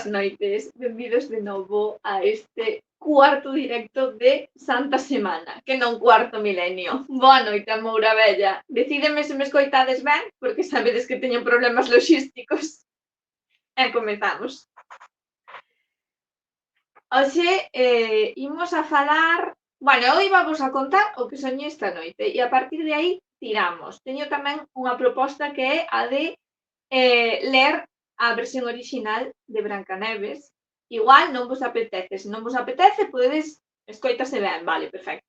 boas noites, benvidos de novo a este cuarto directo de Santa Semana, que non cuarto milenio. Boa noite, Moura Bella. Decídeme se me escoitades ben, porque sabedes que teño problemas logísticos. E comezamos. Hoxe imos a falar... Bueno, eu iba vos a contar o que soñei esta noite e a partir de aí tiramos. Teño tamén unha proposta que é a de ler a versión original de Brancaneves. Igual non vos apetece. Se non vos apetece, podedes... Escoitase ben, vale, perfecto.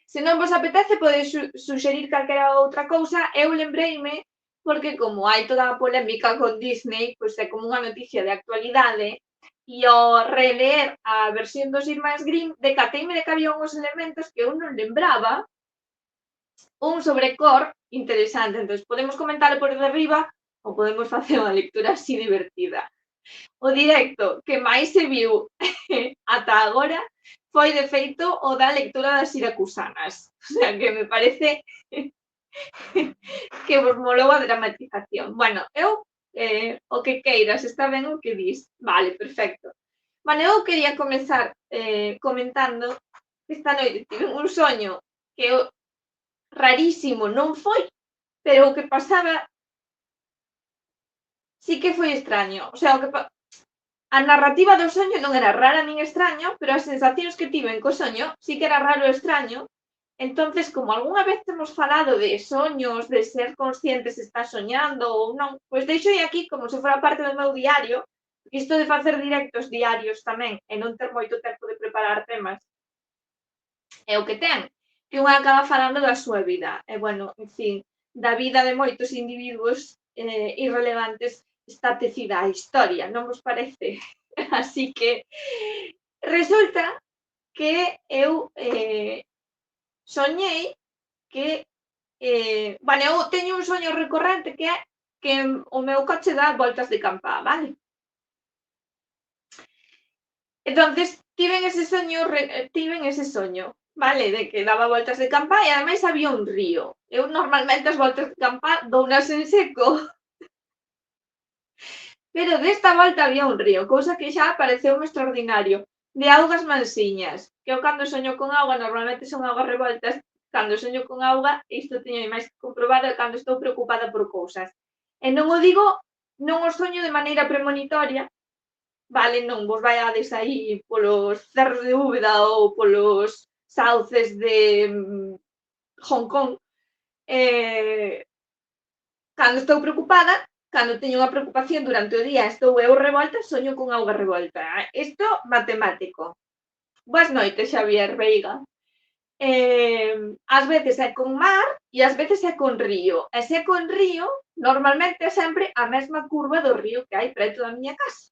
Se non vos apetece, podedes suxerir calquera outra cousa. Eu lembreime, porque como hai toda a polémica con Disney, pois é como unha noticia de actualidade, e ao releer a versión dos Irmáns Grimm, decateime de que había uns elementos que eu non lembraba, un sobre cor interesante. Entón, podemos comentar por derriba ou podemos facer unha lectura así divertida. O directo que máis se viu ata agora foi, de feito, o da lectura das siracusanas. O sea, que me parece que vos molou a dramatización. Bueno, eu, o que queiras, está ben o que dis. Vale, perfecto. Bueno, eu quería comezar comentando que esta noite tive un soño que rarísimo non foi, pero o que pasaba sí que foi extraño. O sea, a narrativa do soño non era rara nin extraña, pero as sensacións que tiven co soño sí que era raro e extraño. Entonces, como algunha vez temos falado de soños, de ser consciente se está soñando ou non, pois deixo aquí como se fora parte do meu diario, porque isto de facer directos diarios tamén e non ter moito tempo de preparar temas é o que ten, que unha acaba falando da súa vida. E, bueno, en fin, da vida de moitos individuos irrelevantes está tecida a historia, non vos parece? Así que resulta que eu soñei que bueno, eu teño un soño recorrente que é que o meu coche dá voltas de campá, vale? Entonces, tiven ese soño, vale, de que daba voltas de campá e ademais había un río. Eu normalmente as voltas de campá dounas en seco, pero desta volta había un río, cousa que xa pareceume extraordinario, de augas mansiñas, que eu cando soño con auga normalmente son augas revoltas. Cando soño con auga, isto teño máis que comprobado cando estou preocupada por cousas. E non o digo, non o soño de maneira premonitoria, vale, non vos vaiades aí polos cerros de Úbeda ou polos sauces de Hong Kong. Cando estou preocupada, cando teño unha preocupación durante o día, estou eu revolta, soño con auga revolta. Isto matemático. Boas noites, Xavier Veiga. Ás veces é con mar e ás veces é con río. E se é con río, normalmente é sempre a mesma curva do río que hai preto da miña casa.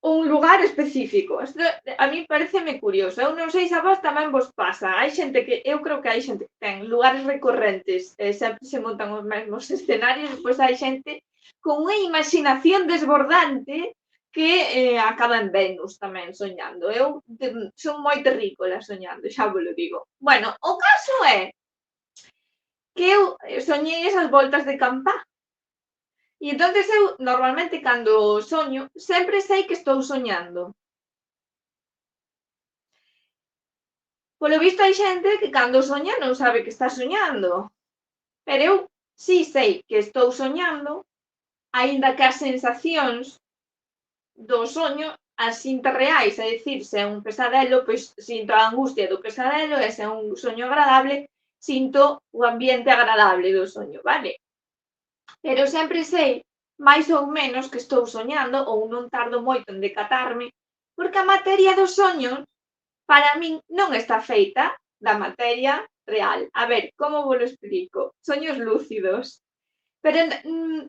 Un lugar específico. Isto a mí pareceme curioso. Eu non sei se a vos tamén vos pasa. Hai xente que, eu creo que hai xente que ten lugares recorrentes, sempre se montan os mesmos escenarios, depois hai xente con unha imaginación desbordante que acaba en Venus tamén soñando. Eu son moi terrícola soñando, xa vos lo digo. Bueno, o caso é que eu soñei esas voltas de campá. E entonces eu, normalmente, cando soño, sempre sei que estou soñando. Polo visto hai xente que cando soña non sabe que está soñando. Pero eu sí sei que estou soñando, aínda que as sensacións do soño as sinta reais, é dicir, se é un pesadelo, pois sinto a angustia do pesadelo, e se é un soño agradable, sinto o ambiente agradable do soño, vale? Pero sempre sei, máis ou menos, que estou soñando ou non tardo moito en decatarme, porque a materia dos soños, para min, non está feita da materia real. A ver, como vos lo explico? Soños lúcidos. Pero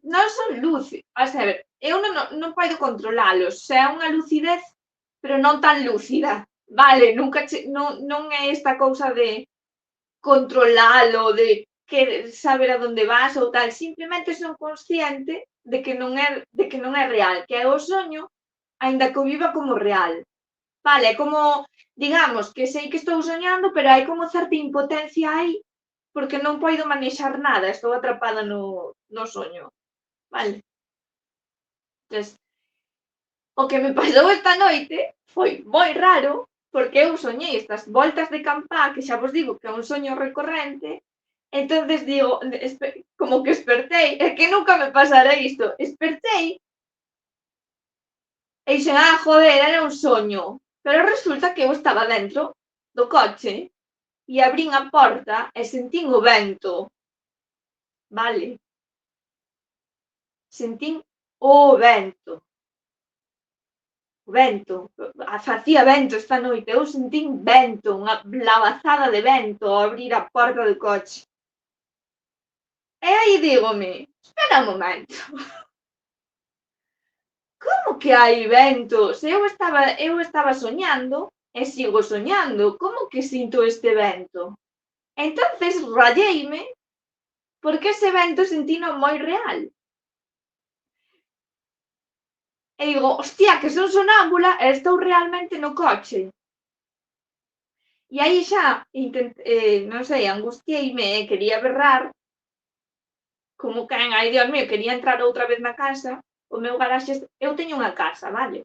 non son lúcidos. A ver, eu non podo controlalos. Se é unha lucidez, pero non tan lúcida. Vale, nunca non é esta cousa de controlalo, de que saber a donde vas ou tal, simplemente son consciente de que non é real, que é o soño, aínda que o viva como real. Vale, como, digamos, que sei que estou soñando, pero hai como certa impotencia aí, porque non podo manexar nada, estou atrapada no soño. Vale. Entón, o que me pasou esta noite foi moi raro, porque eu soñei estas voltas de campá, que xa vos digo que é un soño recorrente. Entonces digo, como que espertei, é que nunca me pasara isto, espertei e dixen, joder, era un soño. Pero resulta que eu estaba dentro do coche e abrín a porta e sentín o vento, vale? Sentín o vento. O vento, facía vento esta noite, eu sentín vento, unha lavazada de vento ao abrir a porta do coche. E aí dígome, espera un momento, como que hai vento? Se eu estaba soñando e sigo soñando, como que sinto este vento? Entonces rayeime porque ese vento sentino moi real. E digo, hostia, que son sonámbula e estou realmente no coche. E aí xa, non sei, angustieime e quería berrar, como quen, ai, Dios mío, quería entrar outra vez na casa. O meu garaxe, eu teño unha casa, vale?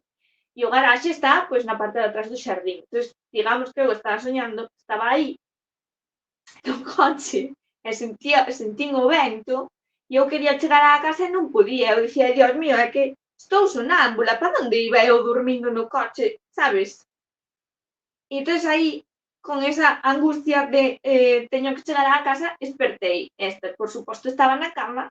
E o garaxe está, pois, na parte de atrás do xardín. Entón, digamos que eu estaba soñando, estaba aí, no coche, e sentín o vento, e eu quería chegar á casa e non podía. Eu dicía, Dios mío, é que estou sonámbula, para onde iba eu dormindo no coche, sabes? E entón aí, con esa angustia de teño que chegar á casa, espertei. Por suposto, estaba na cama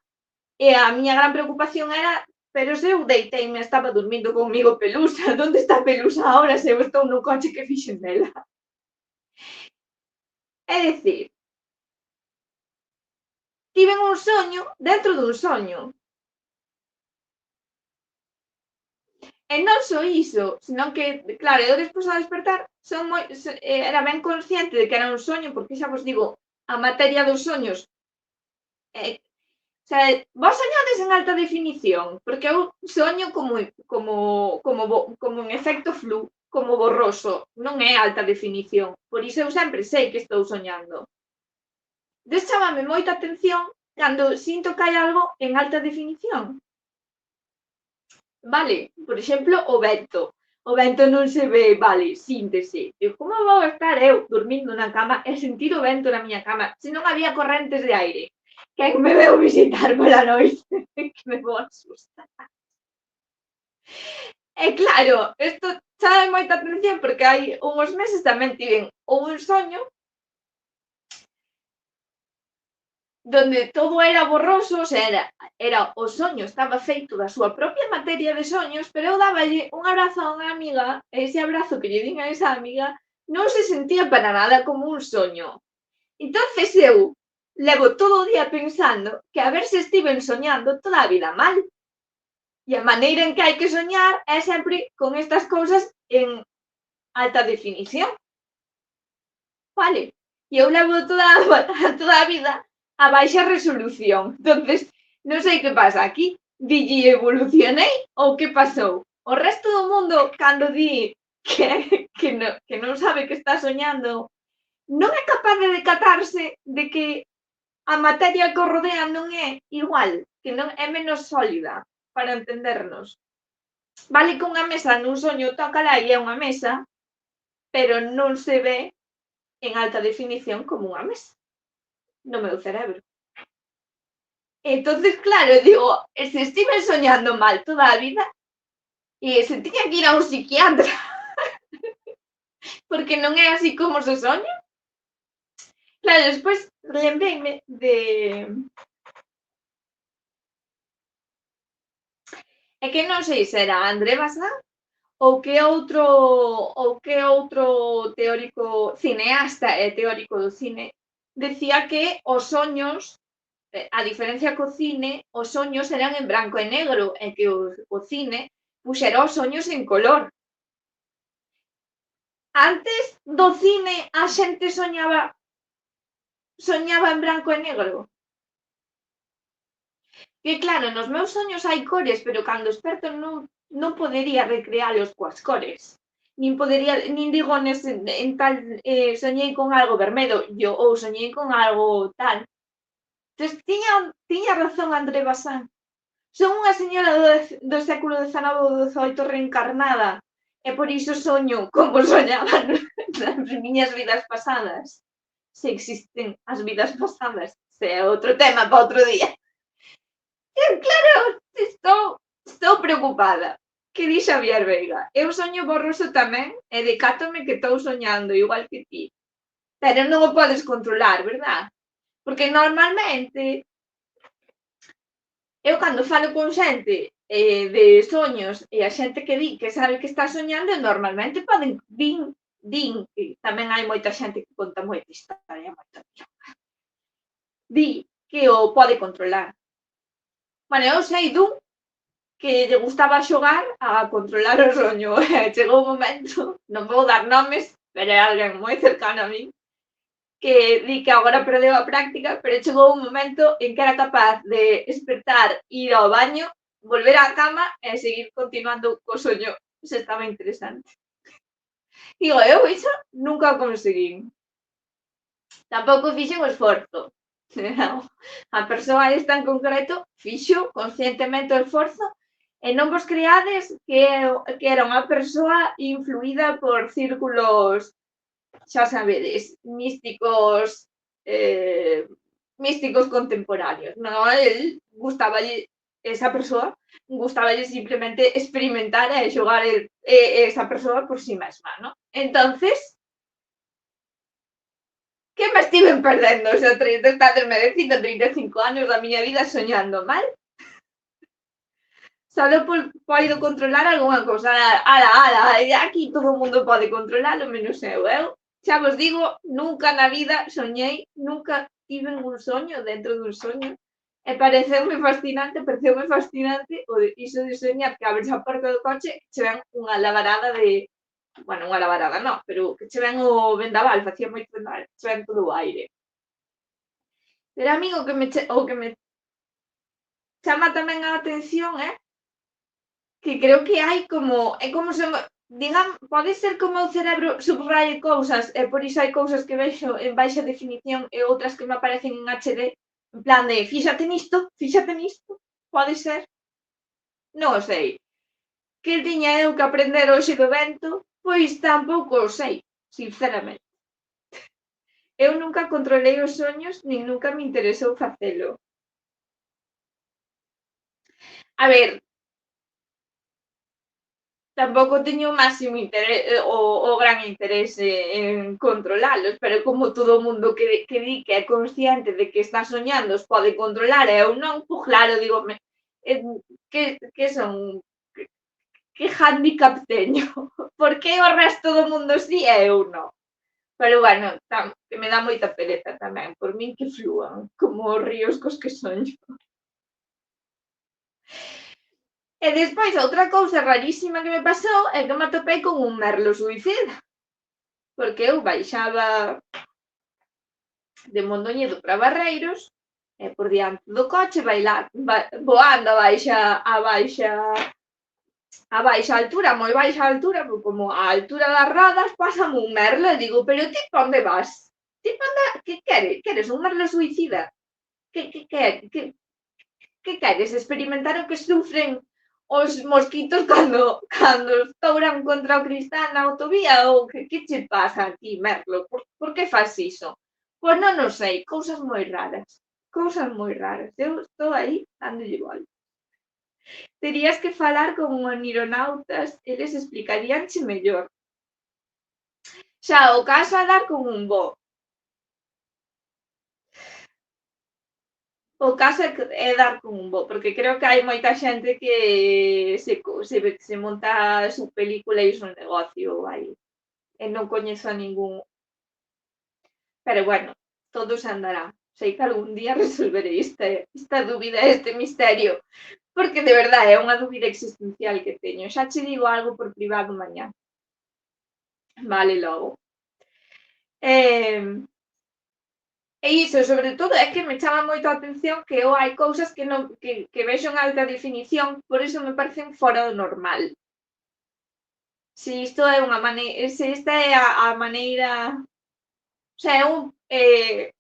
e a miña gran preocupación era, pero se eu deiteime, estaba dormindo comigo Pelusa, onde está Pelusa ahora se eu estou no coche, que fixen dela? É dicir, tiven un soño dentro dun soño. E non só iso, senón que, claro, eu despois ao despertar era ben consciente de que era un soño, porque xa vos digo, a materia dos soños, o sea, vos soñades en alta definición, porque eu soño como en efecto flu, como borroso, non é alta definición, por iso eu sempre sei que estou soñando. Entón chamame moita atención cando sinto que hai algo en alta definición. Vale, por exemplo, o vento. O vento non se ve, vale, síntese. E como vou estar eu dormindo na cama e sentir o vento na miña cama se non había correntes de aire? Quen me veu visitar pola noite? Que me vou asustar. E claro, isto chama moita atención porque hai uns meses tamén tiven un soño donde todo era borroso, o sea, era o soño estaba feito da súa propia materia de soños, pero eu dáballe un abrazo a unha amiga e ese abrazo que lle din a esa amiga non se sentía para nada como un soño. Entonces eu levo todo o día pensando que a ver se estiven soñando toda a vida mal. E a maneira en que hai que soñar é sempre con estas cousas en alta definición. Vale? E eu levo toda a vida a baixa resolución. Entonces, non sei que pasa aquí. Dille evolucionei ou que pasou? O resto do mundo, cando di que non sabe que está soñando, non é capaz de decatarse de que a materia que o rodea non é igual, que non é menos sólida, para entendernos. Vale que unha mesa nun soño tócala e é unha mesa, pero non se ve en alta definición como unha mesa no meu cerebro. Entonces, claro, digo, se estive soñando mal toda a vida e se tiña que ir a un psiquiatra porque non é así como se soña. Claro, despois lembreime de... É que non sei se era André Bazin ou que outro teórico, cineasta e teórico do cine, decía que os soños, a diferencia co cine, os soños eran en branco e negro e que o cine puxera os soños en color. Antes do cine a xente soñaba en branco e negro. Que claro, nos meus soños hai cores, pero cando esperto non podería recrealos coas cores. Nin digo en tal, soñei con algo vermello ou soñei con algo tal. Entón, tiña razón André Bazin. Son unha señora do século XIX ou XVIII reencarnada e por iso soño como soñaba nas miñas vidas pasadas. Se existen as vidas pasadas, se é outro tema para outro día. Claro, estou preocupada. Que di Xavier Veiga, eu soño borroso tamén e decátome que estou soñando igual que ti. Pero non o podes controlar, verdad? Porque normalmente eu cando falo con xente de soños e a xente que di que sabe que está soñando, normalmente din que tamén hai moita xente que conta moita historia, moita di que o pode controlar. Bueno, eu sei dun que lle gustaba xogar a controlar o soño. Chegou un momento, non vou dar nomes, pero é alguén moi cercano a min, que di que agora perdeu a práctica, pero chegou un momento en que era capaz de despertar, ir ao baño, volver á cama e seguir continuando co soño, se estaba interesante. Digo, eu iso nunca o conseguín. Tampouco fixen o esforzo. A persoa esta en concreto fixo conscientemente o esforzo e non vos creades que era unha persoa influída por círculos, xa sabedes, místicos contemporáneos. Non, esa persoa gustaballe simplemente experimentar e xogar esa persoa por si mesma, non? Entonces, que me estiven perdendo xa 35 anos da miña vida soñando mal? Solo podo controlar algunha cousa. Ala, aquí todo o mundo pode controlalo, menos eu. Eu, xa vos digo, nunca na vida soñei, nunca tiven un soño dentro dun soño. E pareceume fascinante iso de soñar que abres a porta do coche e che ven unha lavarada de... Bueno, unha lavarada non, pero que che ven o vendaval, facía moito vendaval, che ven todo o aire. Pero a mí o que me chama tamén a atención é que creo que hai como, é como se, pode ser como o cerebro subraye cousas e por iso hai cousas que vexo en baixa definición e outras que me aparecen en HD, en plan de fíxate nisto, pode ser, non o sei. Que tiña eu que aprender hoxe do vento? Pois tampouco o sei, sinceramente. Eu nunca controlei os soños nin nunca me interesou facelo. A ver, tampouco teño o máximo interese, o gran interese en controlalos, pero como todo o mundo que di que é consciente de que está soñando os pode controlar e eu non, pois claro, dígome, que son, que handicap teño? Por que o resto do mundo si e eu non? Pero bueno, que me dá moita pereza tamén, por min que flúan, como os ríos cos que soño. E despois, outra cousa rarísima que me pasou é que me atopei con un merlo suicida. Porque eu baixaba de Mondoñedo para Barreiros e por diante do coche voando a baixa altura, moi baixa altura, como a altura das rodas, pásame un merlo e digo, pero ti pa onde vas? Ti pa onde, que queres? Queres un merlo suicida? Que queres? Experimentar o que sufren os mosquitos cando estouran contra o cristal na autovía ou que che pasa a ti, merlo? Por que faz iso? Pois non o sei, cousas moi raras. Eu estou aí dándolle volta. Terías que falar con onironautas, eles explicaríanche mellor. Xa, o caso é dar con un bo. O caso é dar con un bo, porque creo que hai moita xente que se monta su película e iso un negocio aí. E non coñezo a ningún. Pero bueno, todo se andará. Sei que algún día resolverei esta dúbida, este misterio, porque de verdade é unha dúbida existencial que teño. Xa che digo algo por privado mañá. Vale, logo. E iso, sobre todo, é que me chama moito a atención que eu hai cousas que non que vexo en alta definición, por iso me parecen fora do normal. Se isto é unha maneira, se esta é a maneira, o sea, eu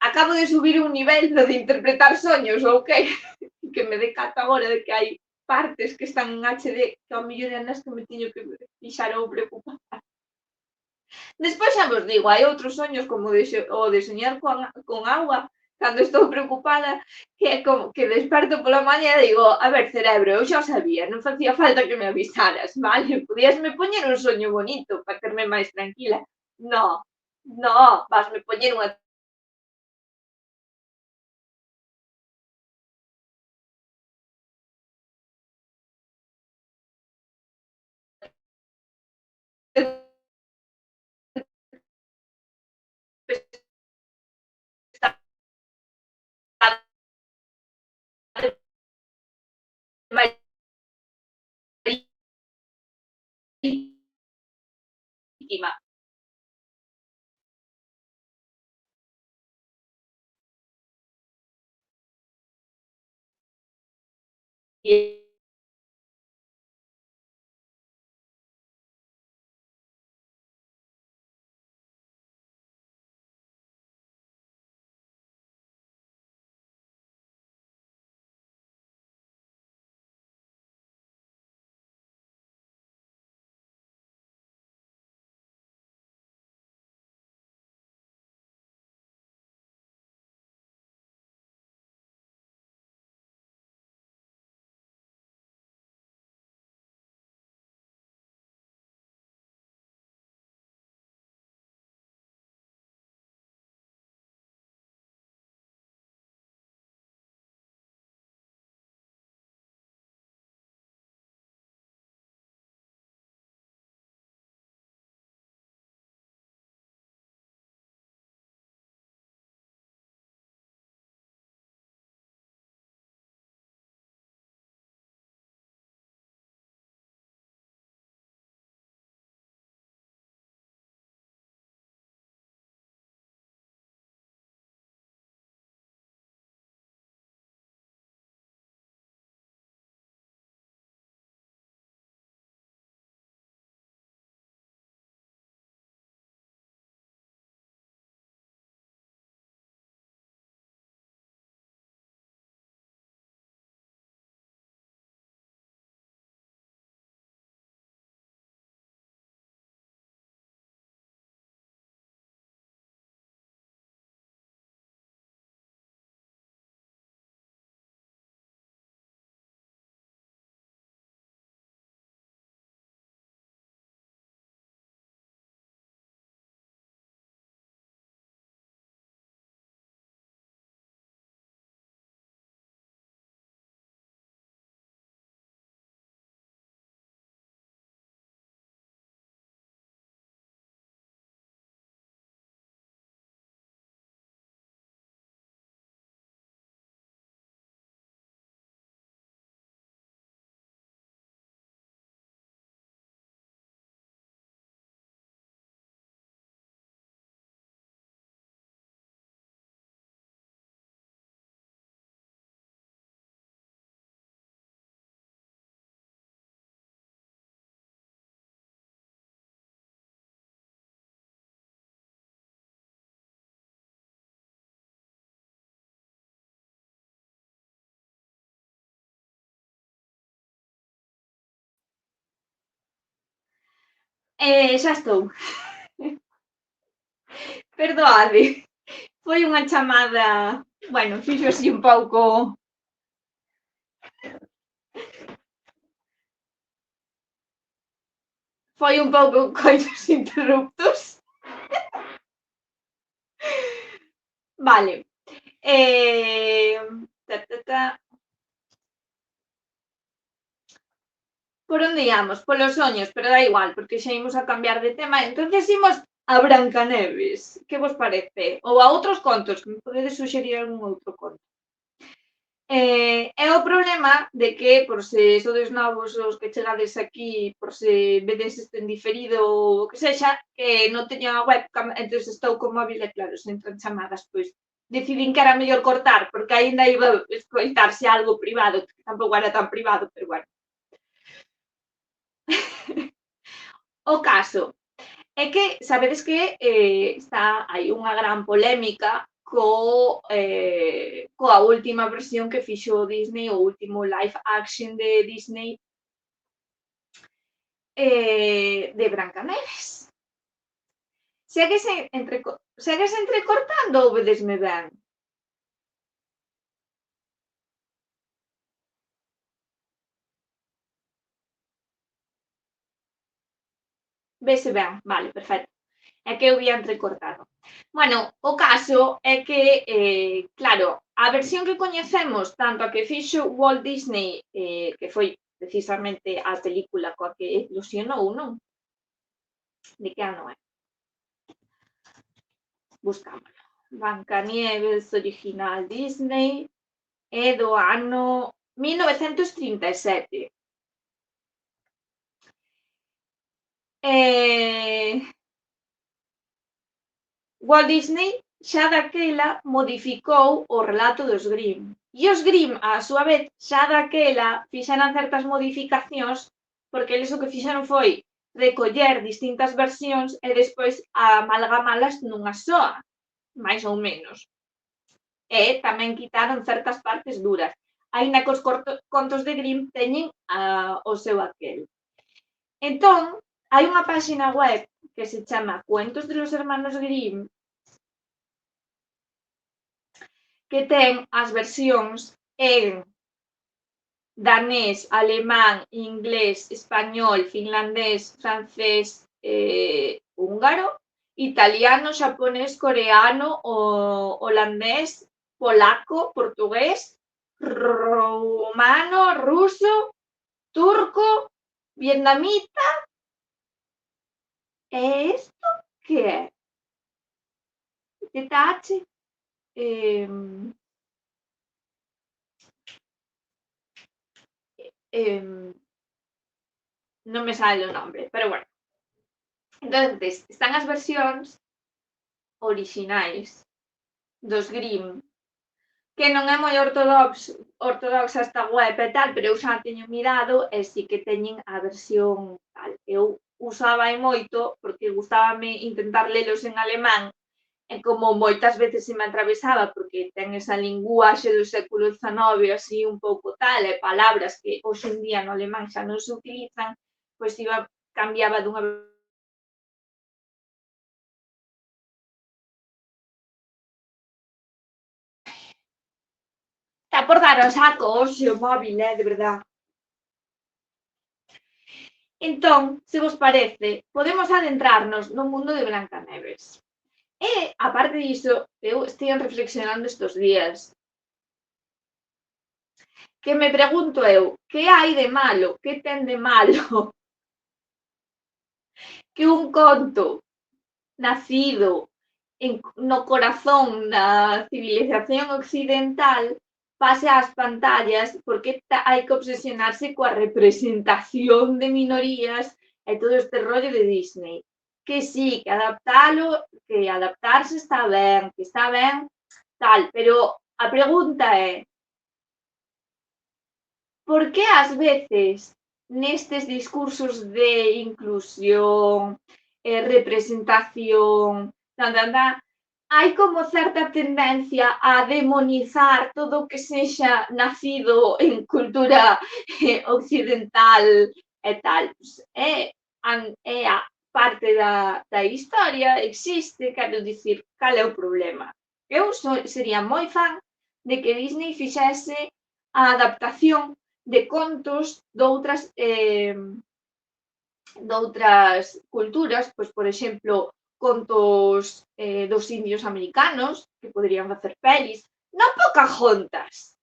acabo de subir un nivel no de interpretar soños, ou que me decato agora de que hai partes que están en HD que ao mellor é nas que me teño que fixar ou preocupar. Despois xa vos digo, hai outros soños como o de soñar con agua, cando estou preocupada, que é como que desperto pola mañá e digo, a ver, cerebro, eu xa o sabía, non facía falta que me avisaras, vale? Podíasme poñer un soño bonito para terme máis tranquila. No, no, vasme poñer unha marítima. E xa estou. Perdoade, foi unha chamada, bueno, fixo así un pouco, foi un pouco coitos interruptos. Vale. Ta, ta, ta. Por onde íamos? Polos soños, pero da igual, porque xa imos a cambiar de tema. Entonces imos a Brancaneves. Que vos parece? Ou a outros contos, que me podedes suxerir algún outro conto. É o problema de que, por se sodes novos os que chegades aquí, por se vedes isto en diferido ou o que sexa, que non teño a webcam, entón estou co móvil e claro, se entran chamadas, pois decidín que era mellor cortar, porque aínda iba a escoitarse algo privado, que tampouco era tan privado, pero bueno. O caso é que sabedes que está hai unha gran polémica coa última versión que fixo Disney, o último live action de Disney de Brancaneves. Segues entrecortando ou vedesme ben? Vese ben, vale, perfecto. É que eu vía entrecortado. Bueno, o caso é que, claro, a versión que coñecemos, tanto a que fixo Walt Disney, que foi precisamente a película coa que eclosionou, non? De que ano é? Buscámoslo. Blancanieves original Disney é do ano 1937. Walt Disney xa daquela modificou o relato dos Grimm. E os Grimm, á súa vez, xa daquela fixeran certas modificacións porque eles o que fixeron foi recoller distintas versións e despois amalgamalas nunha soa, máis ou menos. E tamén quitaron certas partes duras, aínda que os contos de Grimm teñen o seu aquel. Entón, hai unha páxina web que se chama Cuentos de los Hermanos Grimm, que ten as versións en danés, alemán, inglés, español, finlandés, francés, húngaro, italiano, xaponés, coreano, holandés, polaco, portugués, rumano, ruso, turco, vietnamita. E isto que é? Que tache? Non me sale o nombre, pero bueno. Entonces, están as versións orixinais dos Grimm, que non é moi ortodoxa esta web e tal, pero eu xa teño mirado e si que teñen a versión tal. Eu usaba moito porque gustábame intentar lelos en alemán e como moitas veces se me atravesaba porque ten esa linguaxe do século XIX así un pouco tal, e palabras que hoxe en día no alemán xa non se utilizan, pois cambiaba dunha está por dar o saco hoxe o móvil, de verdad. Entón, se vos parece, podemos adentrarnos no mundo de Blancaneves. E, aparte diso, eu estive reflexionando estes días que me pregunto eu, que hai de malo, que ten de malo que un conto nacido no corazón da civilización occidental pase ás pantallas porque hai que obsesionarse coa representación de minorías e todo este rollo de Disney. Que sí, que adaptarse está ben, tal, pero a pregunta é por que ás veces nestes discursos de inclusión, representación, hai como certa tendencia a demonizar todo o que sexa nacido en cultura occidental e tal. É a parte da historia, existe, quero dicir, cal é o problema? Eu sería moi fan de que Disney fixese a adaptación de contos doutras culturas, pois, por exemplo, contos dos indios americanos, que poderían facer pelis, non Pocahontas,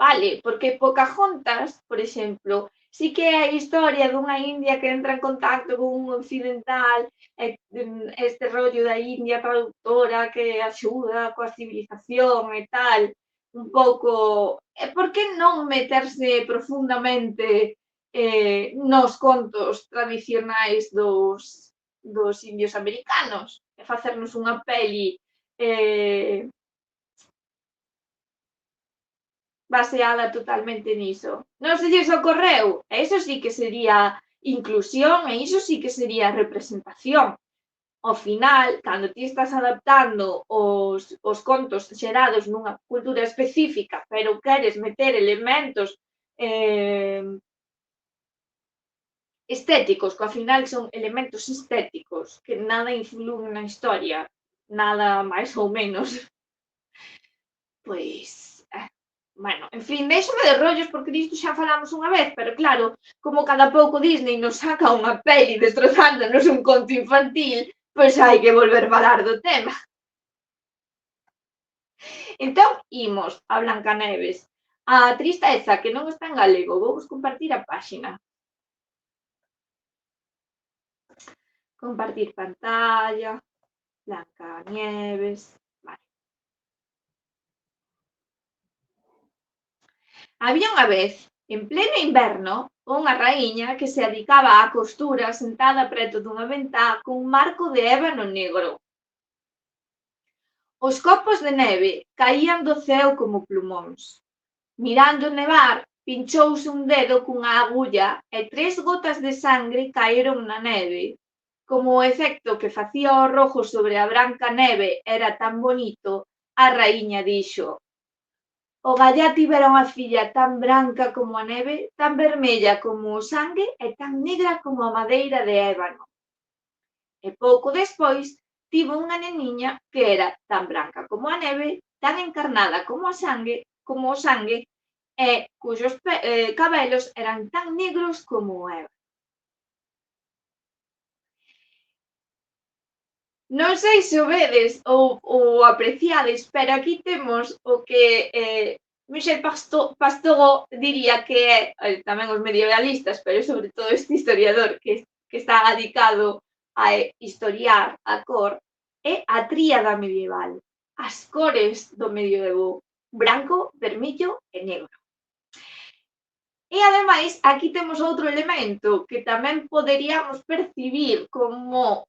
vale, porque Pocahontas, por exemplo, sí que é a historia dunha india que entra en contacto con un occidental, este rollo da India traductora que axuda coa civilización e tal, un pouco. Por que non meterse profundamente nos contos tradicionais dos indios americanos e facernos unha peli baseada totalmente niso? Non se lles ocorreu? E iso sí que sería inclusión e iso sí que sería representación. ao final, cando ti estás adaptando os contos xerados nunha cultura específica, pero queres meter elementos estéticos, que ao final son elementos estéticos que nada influen na historia, nada máis ou menos, pois, bueno, en fin, déixame de rollos porque disto xa falamos unha vez, pero claro, como cada pouco Disney nos saca unha peli destrozándonos un conto infantil, pois hai que volver falar do tema. Entón, imos a Blancaneves. A tristeza que non está en galego, vou vos compartir a páxina. Compartir pantalla, Blancanieves, vale. Había unha vez, en pleno inverno, unha raíña que se adicaba á costura sentada preto dunha ventá cun marco de ébano negro. Os copos de neve caían do ceo como plumóns. Mirando nevar, pinchouse un dedo cunha agulla e 3 gotas de sangre caeron na neve. Como o efecto que facía o rojo sobre a branca neve era tan bonito, a raíña dixo: o gallá tivera unha filla tan branca como a neve, tan vermella como o sangue e tan negra como a madeira de ébano. E pouco despois tivo unha neniña que era tan branca como a neve, tan encarnada como o sangue e cuyos cabelos eran tan negros como o ébano. Non sei se o vedes ou apreciades, pero aquí temos o que Michel Pastoureau diría que é, tamén os medievalistas, pero sobre todo este historiador que está adicado a historiar a cor, é a tríada medieval, as cores do medievo, branco, vermello e negro. E ademais, aquí temos outro elemento que tamén poderíamos percibir como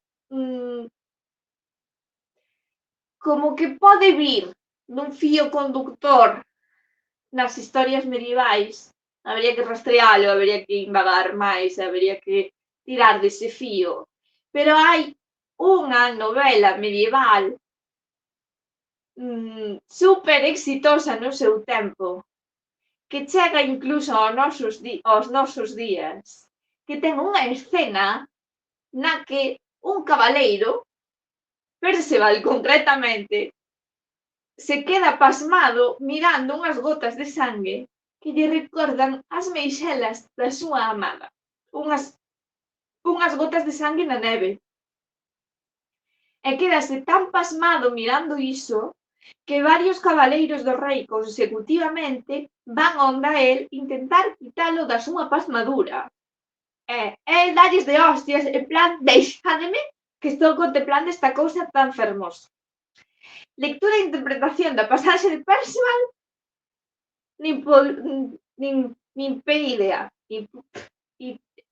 que pode vir dun fío conductor nas historias medievais. Habería que rastrealo, habería que indagar máis, habería que tirar dese fío. Pero hai unha novela medieval super exitosa no seu tempo, que chega incluso aos nosos días, que ten unha escena na que un cabaleiro, Perceval concretamente, se queda pasmado mirando unhas gotas de sangue que lle recordan as meixelas da súa amada. Unhas gotas de sangue na neve. E quedase tan pasmado mirando iso que varios cabaleiros do rei consecutivamente van onda el intentar quitalo da súa pasmadura. E dalles de hostias, en plan, deixademe que estou contemplando esta cousa tan fermosa. Lectura e interpretación da pasaxe de Perceval, nin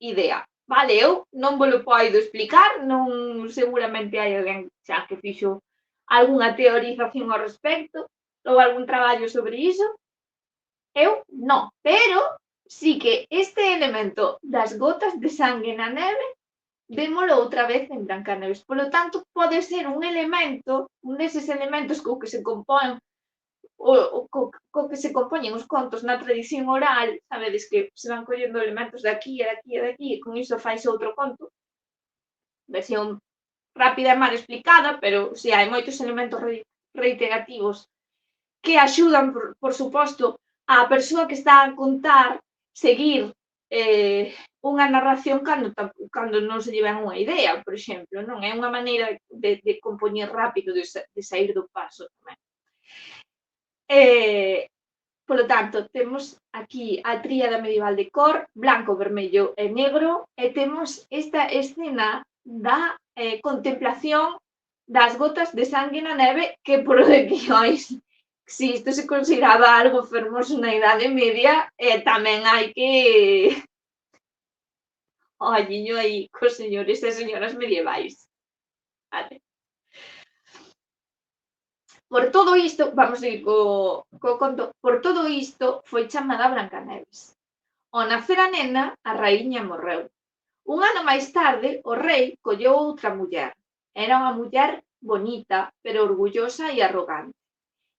idea. Vale, eu non vos lo podo explicar, non, seguramente hai alguén xa que fixo algunha teorización ao respecto ou algún traballo sobre iso. Eu non, pero sí que este elemento das gotas de sangue na neve vémolo outra vez en Blancaneves. Polo tanto, pode ser un elemento, un deses elementos co que se compón co que se compoñen os contos na tradición oral, sabedes que se van collendo elementos de aquí e de aquí e de aquí, e con iso faise outro conto. Versión rápida e mal explicada, pero si hai moitos elementos reiterativos que axudan, por suposto, a persoa que está a contar seguir unha narración cando non se lle ven unha idea, por exemplo, non? É unha maneira de compoñer rápido, de saír do paso tamén. Polo tanto, temos aquí a tríada medieval de cor, branco, vermello e negro, e temos esta escena da contemplación das gotas de sangue na neve, que polo de guións, si isto se consideraba algo fermoso na Idade Media, tamén hai que olliño aí cos señores e señoras medievais. Vale. Por todo isto, vamos a ir co conto, por todo isto foi chamada Blancaneves. Ao nacer a nena, a raíña morreu. Un ano máis tarde, o rei colleu outra muller, Era unha muller bonita, pero orgullosa e arrogante,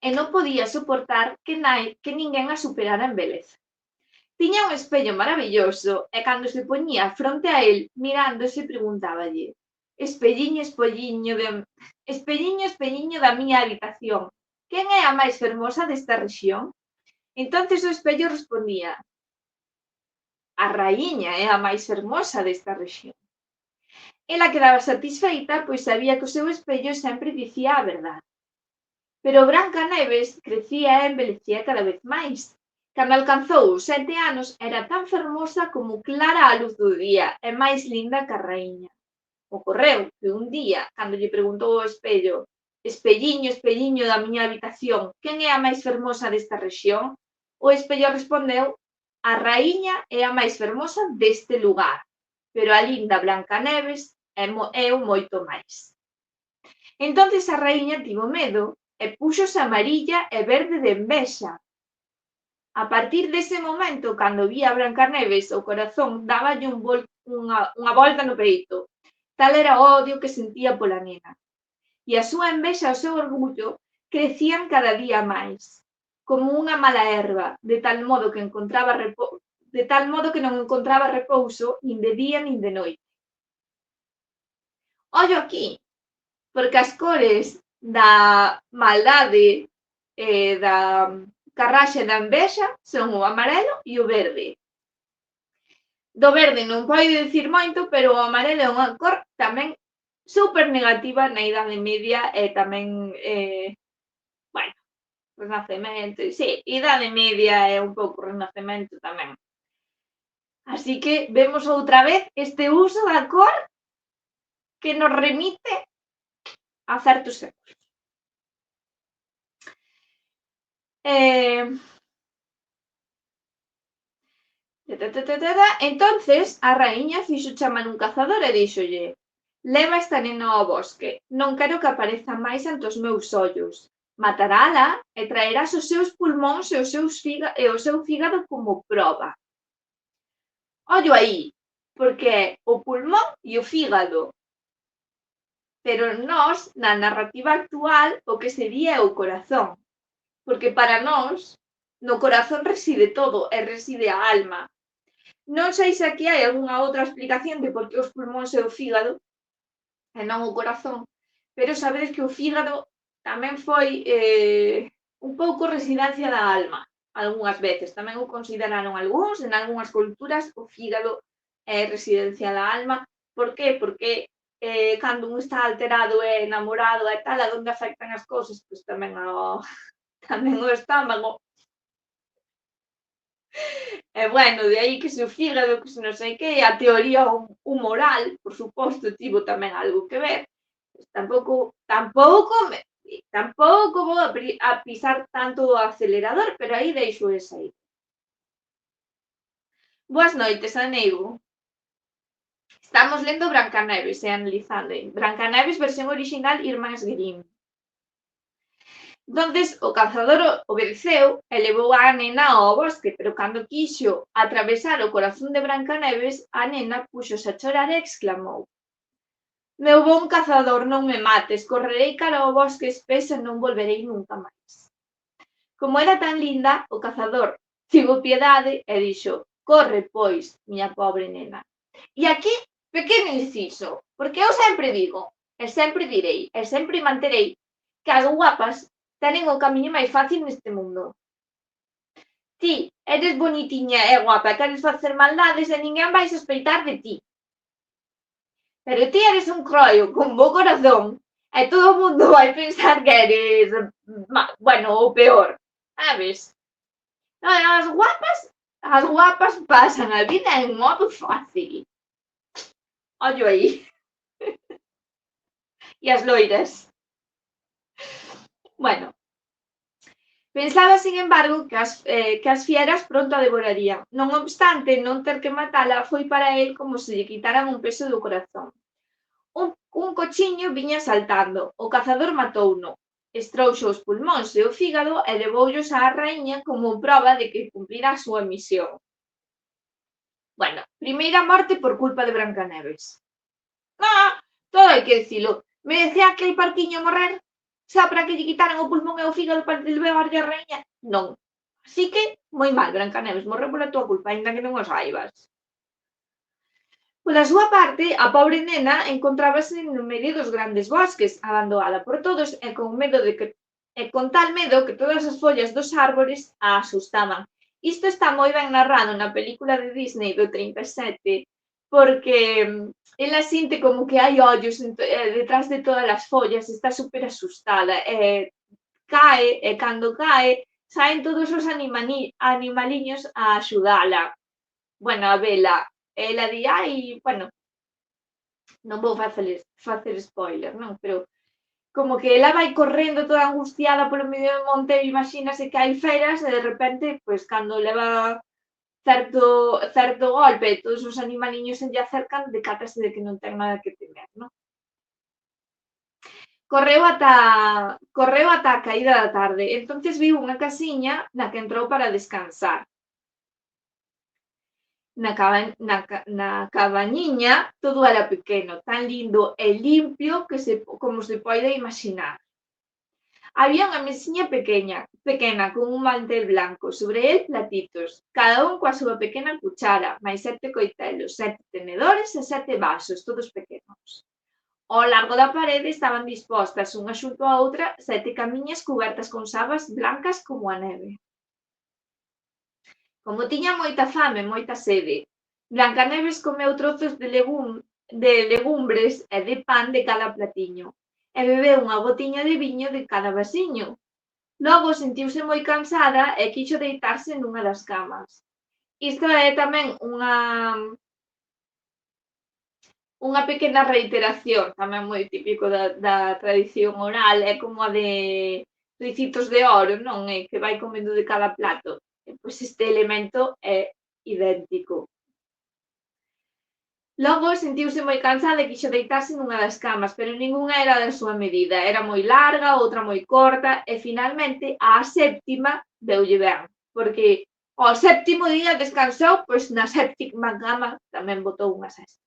e non podía soportar que ninguén a superara en beleza. Tiña un espello maravilloso e cando se poñía fronte a el, mirándose, preguntáballe: espelliño, espelliño, espelliño da miña habitación, quen é a máis fermosa desta rexión? Entonces o espello respondía: a raíña é a máis fermosa desta rexión. Ela quedaba satisfeita, pois sabía que o seu espello sempre dicía a verdade. Pero Brancaneves crecía e envelecía cada vez máis. Cando alcanzou os 7 anos, era tan fermosa como clara a luz do día e máis linda que a raíña. Ocorreu que un día, cando lle preguntou ao espello: espelliño, espelliño da miña habitación, quen é a máis fermosa desta rexión? O espello respondeu: a raíña é a máis fermosa deste lugar, pero a linda Brancaneves é o moito máis. Entonces a raíña tivo medo e púxose amarilla e verde de envexa. A partir dese momento, cando vía a Brancaneves, o corazón dáballe unha volta no peito. Tal era o odio que sentía pola nena. E a súa envexa e o seu orgullo crecían cada día máis, como unha mala herba, de tal modo que non encontraba repouso nin de día nin de noite. Ollo aquí, porque as cores da maldade e da carraxe da envexa son o amarelo e o verde. Do verde non podo dicir moito, pero o amarelo é unha cor tamén super negativa na Idade Media e tamén, bueno, Renacemento, sí, Idade Media e un pouco Renacemento tamén. Así que vemos outra vez este uso da cor que nos remite a certos séculos. Entonces a raíña fixo chamar un cazador e díxolle: leva esta nena ao bosque, non quero que apareza máis ante os meus ollos. Matarala e traerás os seus pulmóns e o seu fígado como proba. Ollo aí, porque é o pulmón e o fígado. Pero nós, na narrativa actual, o que sería é o corazón. Porque para nós, no corazón reside todo e reside a alma. Non sei se aquí hai algunha outra explicación de por que os pulmóns e o fígado e non o corazón, pero sabedes que o fígado tamén foi un pouco residencia da alma, algunhas veces, tamén o consideraron algúns, en algunhas culturas o fígado é residencia da alma. Por que? Porque cando un está alterado e enamorado e tal, a donde afectan as cousas, pois tamén o estómago. E bueno, de aí que se o fígado, que se non sei que, a teoría humoral, por suposto, tivo tamén algo que ver. Pues tampouco vou a pisar tanto o acelerador, pero aí deixo esa aí. Boas noites, Aneigo. Estamos lendo Brancaneves e analizando. Brancaneves, versión original, Irmáns Grimm. Entonces o cazador obedeceu e levou a nena ao bosque, pero cando quixo atravesar o corazón de Brancaneves, a nena púxose a chorar e exclamou: meu bon cazador, non me mates, correrei cara ao bosque espeso e non volverei nunca máis. Como era tan linda, o cazador tivo piedade e dixo: corre, pois, miña pobre nena. E aquí, pequeno inciso, porque eu sempre digo, e sempre direi, e sempre manterei que as guapas teñen o camiño máis fácil neste mundo. Ti eres bonitiña e guapa, queres facer maldades e ninguén vai sospeitar de ti. Pero ti eres un croio con bo corazón e todo o mundo vai pensar que eres, bueno, o peor, sabes? As guapas pasan a vida en modo fácil. Ollo aí. E as loiras. Bueno, pensaba, sin embargo, que as fieras pronto a devorarían. Non obstante, non ter que matala foi para el como se lle quitaran un peso do corazón. Un cochiño viña saltando, o cazador matouno, estrouxo os pulmóns e o fígado e levoullos á raíña como proba de que cumplira a súa misión. Bueno, primeira morte por culpa de Brancaneves. Todo hai que dicilo. Merece aquel parquiño morrer só para que lle quitaran o pulmón e o fígado para levarlle a raíña? Non. Así que, moi mal, Brancaneves, morreu pola túa culpa, aínda que non o saibas. Pola súa parte, a pobre nena encontrábase no medio dos grandes bosques, abandonada por todos e con tal medo que todas as follas dos árbores a asustaban. Isto está moi ben narrado na película de Disney do 37, porque ela sinte como que hai ollos detrás de todas as follas, está super asustada, cae, e cando cae, saen todos os animaliños a axudala. Bueno, a vela. Ela di, ai, bueno, non vou facer spoiler, non? Pero como que ela vai correndo toda angustiada polo medio do monte e imagínase que hai feras e de repente, pois, cando leva certo golpe e todos os animaliños se lle acercan, decátase de que non ten nada que temer, non? Correu ata a caída da tarde, entonces viu unha casiña na que entrou para descansar. Na cabañiña todo era pequeno, tan lindo e limpio como se pode imaxinar. Había unha mesiña pequena, con un mantel blanco, sobre el platitos, cada un coa súa pequena cuchara, máis 7 coitelos, 7 tenedores e 7 vasos, todos pequenos. Ao largo da parede estaban dispostas, unha xunto a outra, 7 camiñas cubertas con sabas blancas como a neve. Como tiña moita fame e moita sede, Brancaneves comeu trozos de legumbres e de pan de cada platiño, e bebeu unha gotiña de viño de cada vasiño. Logo sentiuse moi cansada e quixo deitarse nunha das camas. Isto é tamén unha pequena reiteración, tamén moi típico da tradición oral, é como a de Tricitos de Oro, non? Que vai comendo de cada plato. Pois este elemento é idéntico. Logo sentiuse moi cansada e quixo deitarse nunha das camas, pero ningunha era da súa medida. Era moi larga, outra moi corta, e finalmente a séptima deulle ben, porque ao séptimo día descansou, pois na séptima cama tamén botou unha sesta.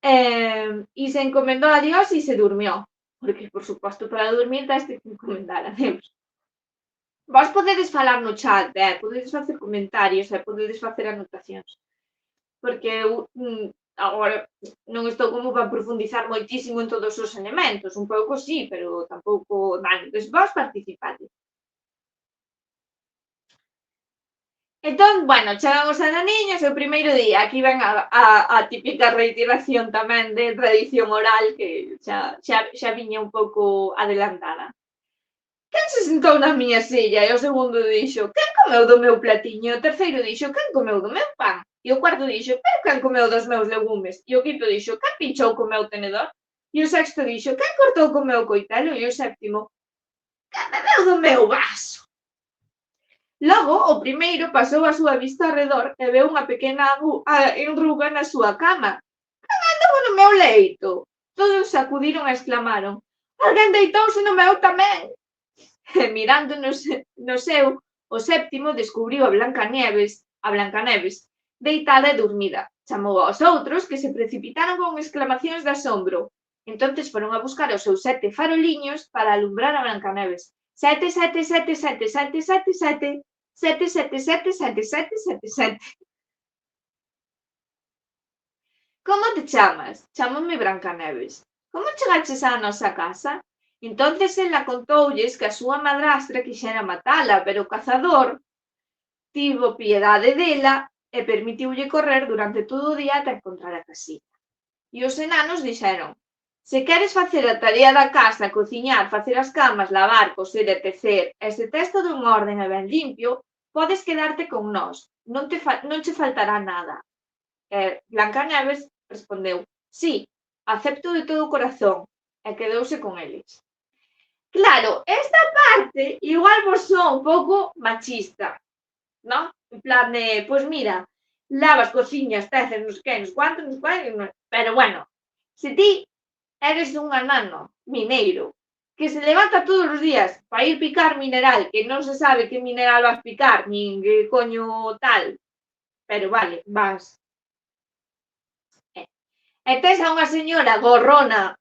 E se encomendou a Dios e se durmió, porque, por suposto, para dormir tens que encomendar a Deus. Vos podedes falar no chat, podedes facer comentarios e podedes facer anotacións, porque eu agora non estou como para profundizar moitísimo en todos os elementos, un pouco sí, pero tampouco, entón vos participade. Entón, bueno, chegan os ananiños e o primeiro día, aquí ven a típica reiteración tamén de tradición oral que xa viña un pouco adelantada. Quen se sentou na miña silla? E o segundo dixo, quen comeu do meu platiño? E o terceiro dixo, quen comeu do meu pan? E o cuarto dixo, pero quen comeu dos meus legumes? E o quinto dixo, quen pinchou co meu tenedor? E o sexto dixo, quen cortou co meu coitelo? E o séptimo, quen bebeu do meu vaso? Logo, o primeiro pasou a súa vista arredor e veu unha pequena enruga na súa cama. Quen andou no meu leito? Todos sacudiron e exclamaron, alguén deitouse no meu tamén. E mirando no seu, o séptimo descubriu a Brancaneves, deitada e dormida. Chamou aos outros, que se precipitaron con exclamacións de asombro. Entonces foron a buscar os seus 7 faroliños para alumbrar a Brancaneves. 7, 7, 7, 7, 7, 7, 7, 7, 7, 7, 7, 7, 7, 7. Como te chamas? Chámome Brancaneves. Como chegaches á nosa casa? Entonces ela contoulles que a súa madrastra quixera matala, pero o cazador tivo piedade dela e permitiulle correr durante todo o día ata encontrar a casiña. E os enanos dixeron, se queres facer a tarea da casa, cociñar, facer as camas, lavar, coser e tecer, e se tes todo en orden e ben limpio, podes quedarte con nós, non che faltará nada. E Brancaneves respondeu, sí, acepto de todo o corazón, e quedouse con eles. Claro, esta parte igual vos son un pouco machista, non? En plan de, pois mira, lavas, cociñas, teces, nos que, nos cuantos, pero bueno, se ti eres un anano mineiro que se levanta todos os días para ir picar mineral, que non se sabe que mineral vas picar, nin que coño tal, pero vale, vas. E tes a unha señora gorrona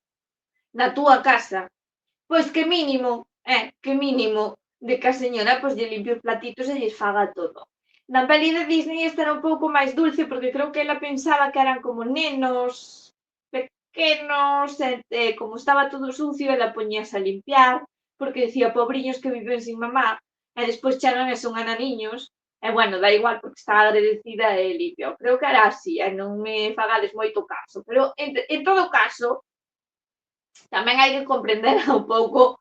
na túa casa. Pois que mínimo de que a señora pois lle limpie os platitos e lles faga todo. Na peli de Disney esta era un pouco máis dulce porque creo que ela pensaba que eran como nenos pequenos e como estaba todo sucio ela poñíase a limpiar porque decía pobriños que viven sin mamá e despois chegan e son ananiños e bueno, dá igual porque está agradecida e limpia. Creo que era así e non me fagades moito caso, pero en todo caso tamén hai que comprender un pouco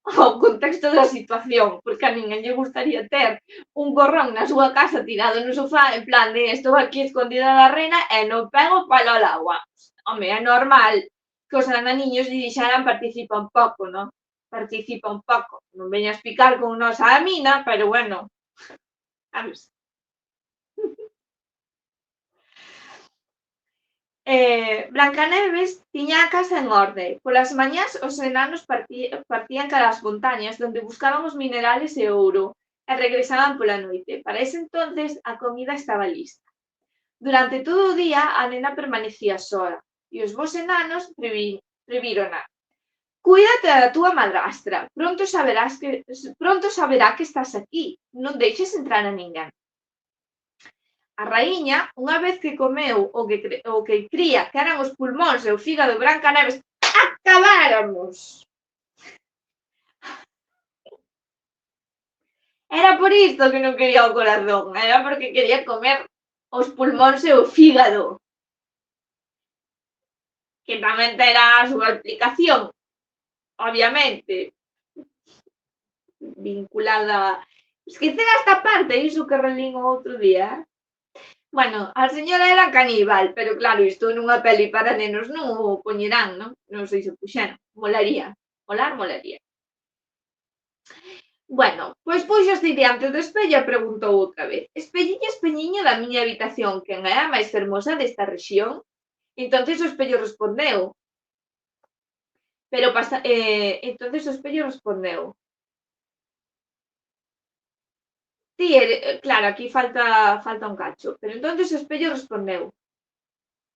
o contexto da situación, porque a ninguén lle gustaría ter un gorrón na súa casa tirado no sofá, en plan de estou aquí escondida da reina e non pego palo al agua. Home, é normal que os ananiños lle dixeran participa un pouco, non? Participa un pouco. Non veñas picar con nosa a mina, pero bueno, sabes? Brancaneves tiña a casa en orde. Polas mañás os enanos partían cara ás montañas onde buscaban os minerales e ouro e regresaban pola noite. Para ese entonces a comida estaba lista. Durante todo o día a nena permanecía soa e os vos enanos prevírona. Cuídate da túa madrastra, pronto saberá que estás aquí, non deixes entrar a ninguén. A raíña, unha vez que comeu o que cría, que eran os pulmóns e o fígado Brancaneves, acabáramos. Era por isto que non quería o corazón, era porque quería comer os pulmóns e o fígado. Que tamén terá a súa explicación, obviamente, vinculada. Esquecer esta parte, iso que relín o outro día. Bueno, a señora era caníbal, pero claro, isto nunha peli para nenos non o poñerán, non? Non sei se o puxeron. Molaría. Molaría. Bueno, pois puxoste diante do espello e preguntou outra vez: espelliño, espelliño da miña habitación, quen é a máis fermosa desta rexión? Entonces o espello respondeu. Entonces o espello respondeu: ti claro, aquí falta un cacho, pero entonces o espello respondeu: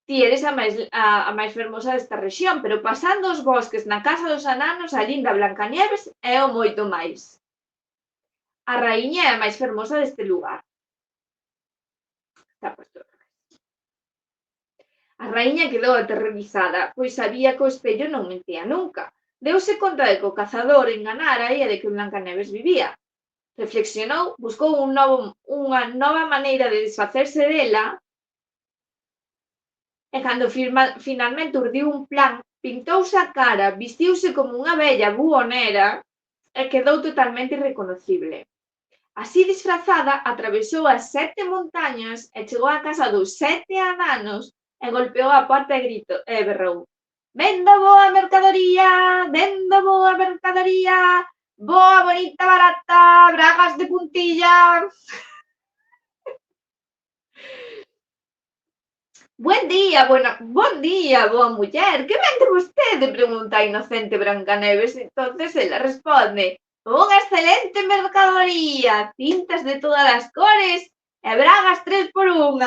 ti eres a máis fermosa desta rexión, pero pasando os bosques na casa dos ananos, a linda Blancanieves é o moito máis. A raíña é a máis fermosa deste lugar. Está puesto. A raíña quedou aterrorizada, pois sabía que o espello non mentía nunca. Deuse conta de que o cazador enganara e de que Blancaneves vivía. Reflexionou, buscou unha nova maneira de desfacerse dela e cando finalmente urdiu un plan, pintouse a cara, vestiuse como unha vella buhonera e quedou totalmente irreconocible. Así disfrazada, atravesou as 7 montañas e chegou á casa dos 7 ananos e golpeou a porta e berrou: vendo boa mercadoría, boa, bonita, barata, bragas de puntilla. Bon día, boa muller, que vende vostede? Pregunta a inocente Brancaneves. Entonces ela responde: unha excelente mercadoría, cintas de todas as cores e bragas 3 por 1.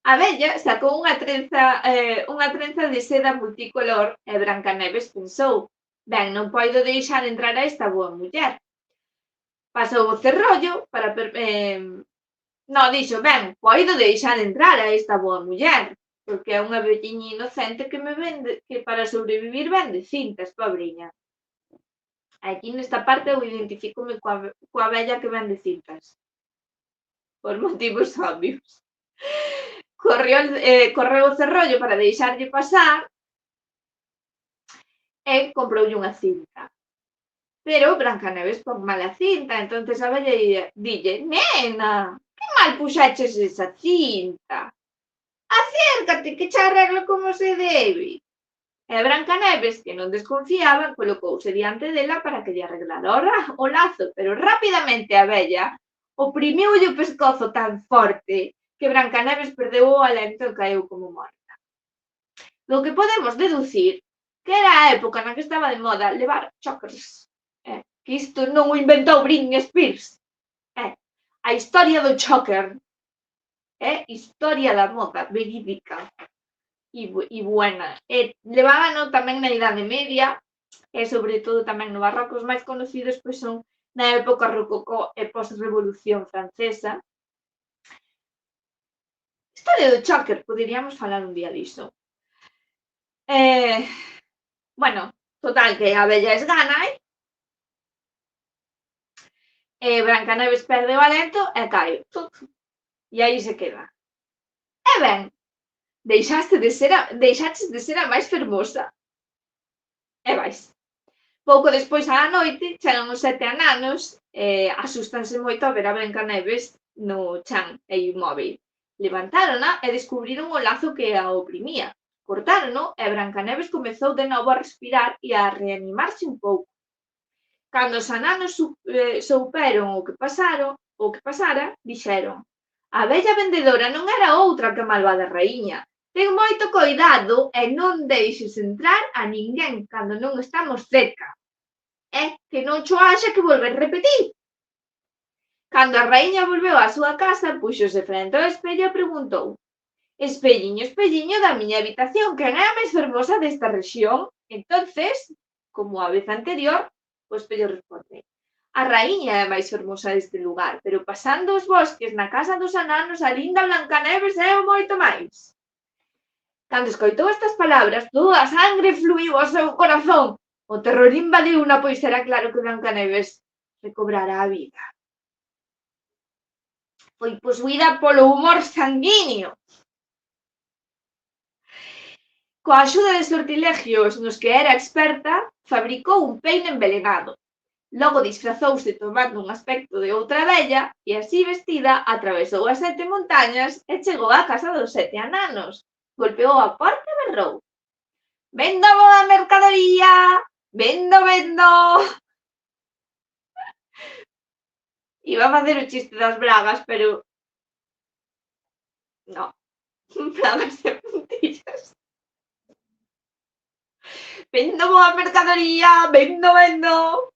A vella sacou unha trenza de seda multicolor e Brancaneves pensou: ben, non podo deixar entrar a esta boa muller. Pasou o cerrollo para dixo, ben, poido deixar entrar a esta boa muller, porque é unha velliña inocente que me vende, que para sobrevivir vende cintas, pobriña. Aquí nesta parte eu identifícome coa vella que vende cintas, por motivos obvios. Correu o cerrollo para deixarlle pasar e comproulle unha cinta. Pero Brancaneves pon mala cinta, entonces a vella dille: nena, que mal puxaches esa cinta? Acércate que che arreglo como se debe. E Brancaneves, que non desconfiaba, colocouse diante dela para que lle arreglara o lazo, pero rapidamente a vella oprimiulle o pescozo tan forte que Brancaneves perdeu o alento e caeu como morta. Do que podemos deducir que era a época na que estaba de moda levar chokers. Que isto non o inventou Britney Spears. a historia do choker, historia da moda, verídica e buena. Levábano tamén na Idade Media, e sobre todo tamén no Barroco. Os máis conocidos pois son na época rococó e post-revolución francesa. Historia do choker, poderíamos falar un día diso. Bueno, total, que a vella esgana, Brancaneves perde o alento e cae. E aí se queda. E ben, deixaches de ser a máis fermosa. E vais. Pouco despois á noite chegan os 7 ananos e asústanse moito a ver a Brancaneves no chan e inmóvil. Levantárona e descubriron o lazo que a oprimía. Cortárono e Brancaneves comezou de novo a respirar e a reanimarse un pouco. Cando os ananos souperon o que pasara, dixeron: a vella vendedora non era outra que a malvada raíña. Ten moito coidado e non deixes entrar a ninguén cando non estamos cerca. Que non cho haxa que volver repetir. Cando a raíña volveu á súa casa, puxose frente ao espello e preguntou: espelliño, espelliño da miña habitación, quen é a máis fermosa desta rexión? Entonces, como a vez anterior, o espello responde: a raíña é a máis fermosa deste lugar, pero pasando os bosques na casa dos ananos, a linda Brancaneves é o moito máis. Cando escoitou estas palabras, toda a sangre fluíu ao seu corazón. O terror invadiuna, pois era claro que Brancaneves recobrara a vida. Foi posuída polo humor sanguíneo. Coa axuda de sortilegios nos que era experta, fabricou un peine envelenado. Logo disfrazouse tomando un aspecto de outra vella e así vestida atravesou as 7 montañas e chegou á casa dos 7 ananos. Golpeou a porta e berrou: vendo boa mercadoría, vendo, vendo. Iba a facer o chiste das bragas, pero no, bragas de puntillas. Vendo boa mercadoría, vendo, vendo.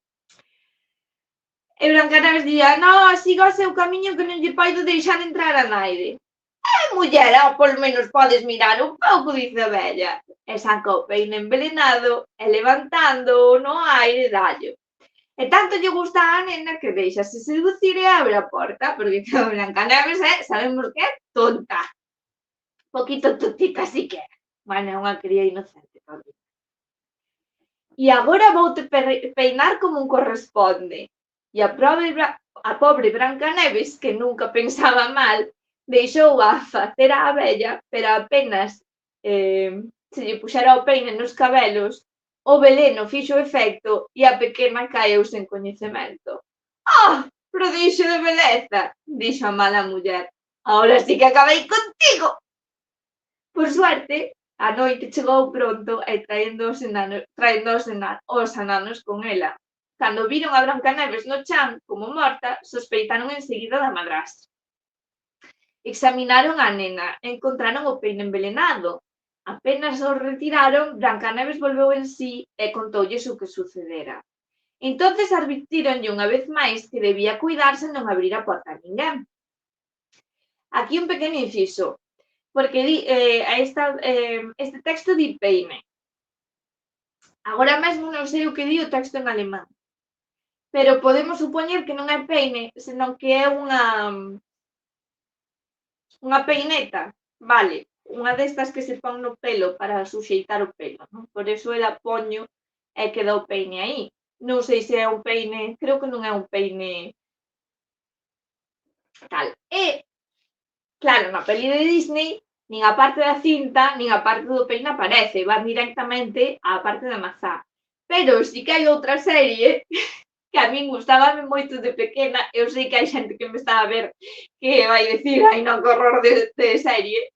E Brancaneves día: no, siga o seu camiño que non lle podo deixar entrar a naide. Muller, polo menos podes mirar un pouco, dice a vella. E saca o peine envelenado e levantándoo no aire dallo. E tanto lle gusta a nena que deixase seducir e abre a porta, porque que Brancaneves sabemos que é tonta. Poquito tontita así que é. Bueno, é unha cría inocente tamén. E agora voute peinar como un corresponde. E a pobre Brancaneves, que nunca pensaba mal, deixou a facer a vella, pero apenas se lle puxera o peine nos cabelos, o veleno fixo efecto e a pequena caeu sen coñecemento. Prodixio de beleza, dixo a mala muller. Ahora sí que acabei contigo. Por suerte, a noite chegou pronto e traendo os ananos con ela. Cando viron a Brancaneves no chan, como morta, sospeitaron enseguida da madrastra. Examinaron a nena e encontraron o peine envelenado. Apenas o retiraron, Brancaneves volveu en sí e contoulles o que sucedera. Entonces advirtíronlle unha vez máis que debía cuidarse non abrir a porta a ninguén. Aquí un pequeno inciso, porque este texto di peine. Agora mesmo non sei o que di o texto en alemán, pero podemos supoñer que non é peine, senón que é unha peineta, vale, unha destas que se pon no pelo para suxeitar o pelo, non? Por eso ela poño e queda o peine aí. Non sei se é un peine, creo que non é un peine tal. E, claro, na peli de Disney, nin a parte da cinta, nin a parte do peine aparece, van directamente á parte da mazá. Pero si que hai outra serie que a min gustábame moito de pequena, eu sei que hai xente que me está a ver que vai decir, ai non, que horror de serie.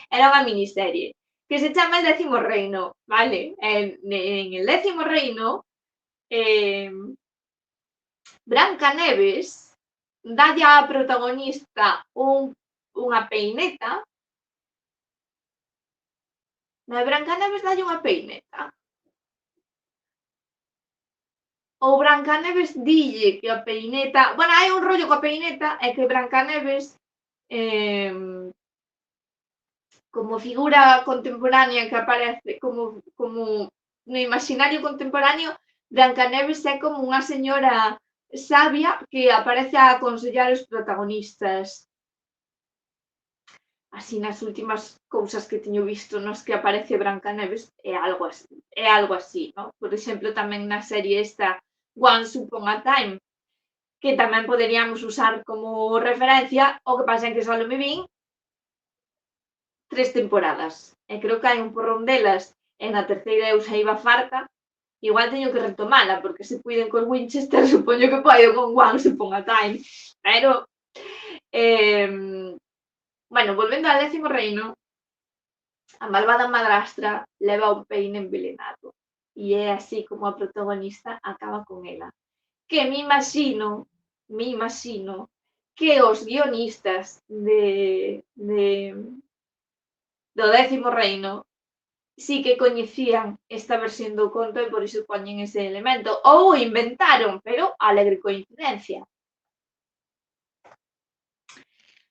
Era unha miniserie que se chama El Décimo Reino, vale? En El Décimo Reino, Brancaneves dalle á protagonista unha peineta. Na Brancaneves dalle unha peineta. ou Brancaneves dille que a peineta... Bueno, hai un rollo coa peineta e que Brancaneves como figura contemporánea que aparece como no imaginario contemporáneo, Brancaneves é como unha señora sabia que aparece a aconsellar os protagonistas. Así nas últimas cousas que teño visto nos que aparece Brancaneves é algo así, ¿no? Por exemplo, tamén na serie esta Once Upon a Time, que tamén poderíamos usar como referencia, o que pasa é que só me vin 3 temporadas. E creo que hai un porrón delas, e na terceira eu xa iba farta, igual teño que retomala, porque se puiden cos Winchester, supoño que podo con Once Upon a Time. Pero, bueno, volvendo ao 10º reino, a malvada madrastra leva un peine envenenado e é así como a protagonista acaba con ela. Que me imagino que os guionistas do 10º reino sí que coñecían esta versión do conto e por iso poñen ese elemento. Ou o inventaron, pero alegre coincidencia.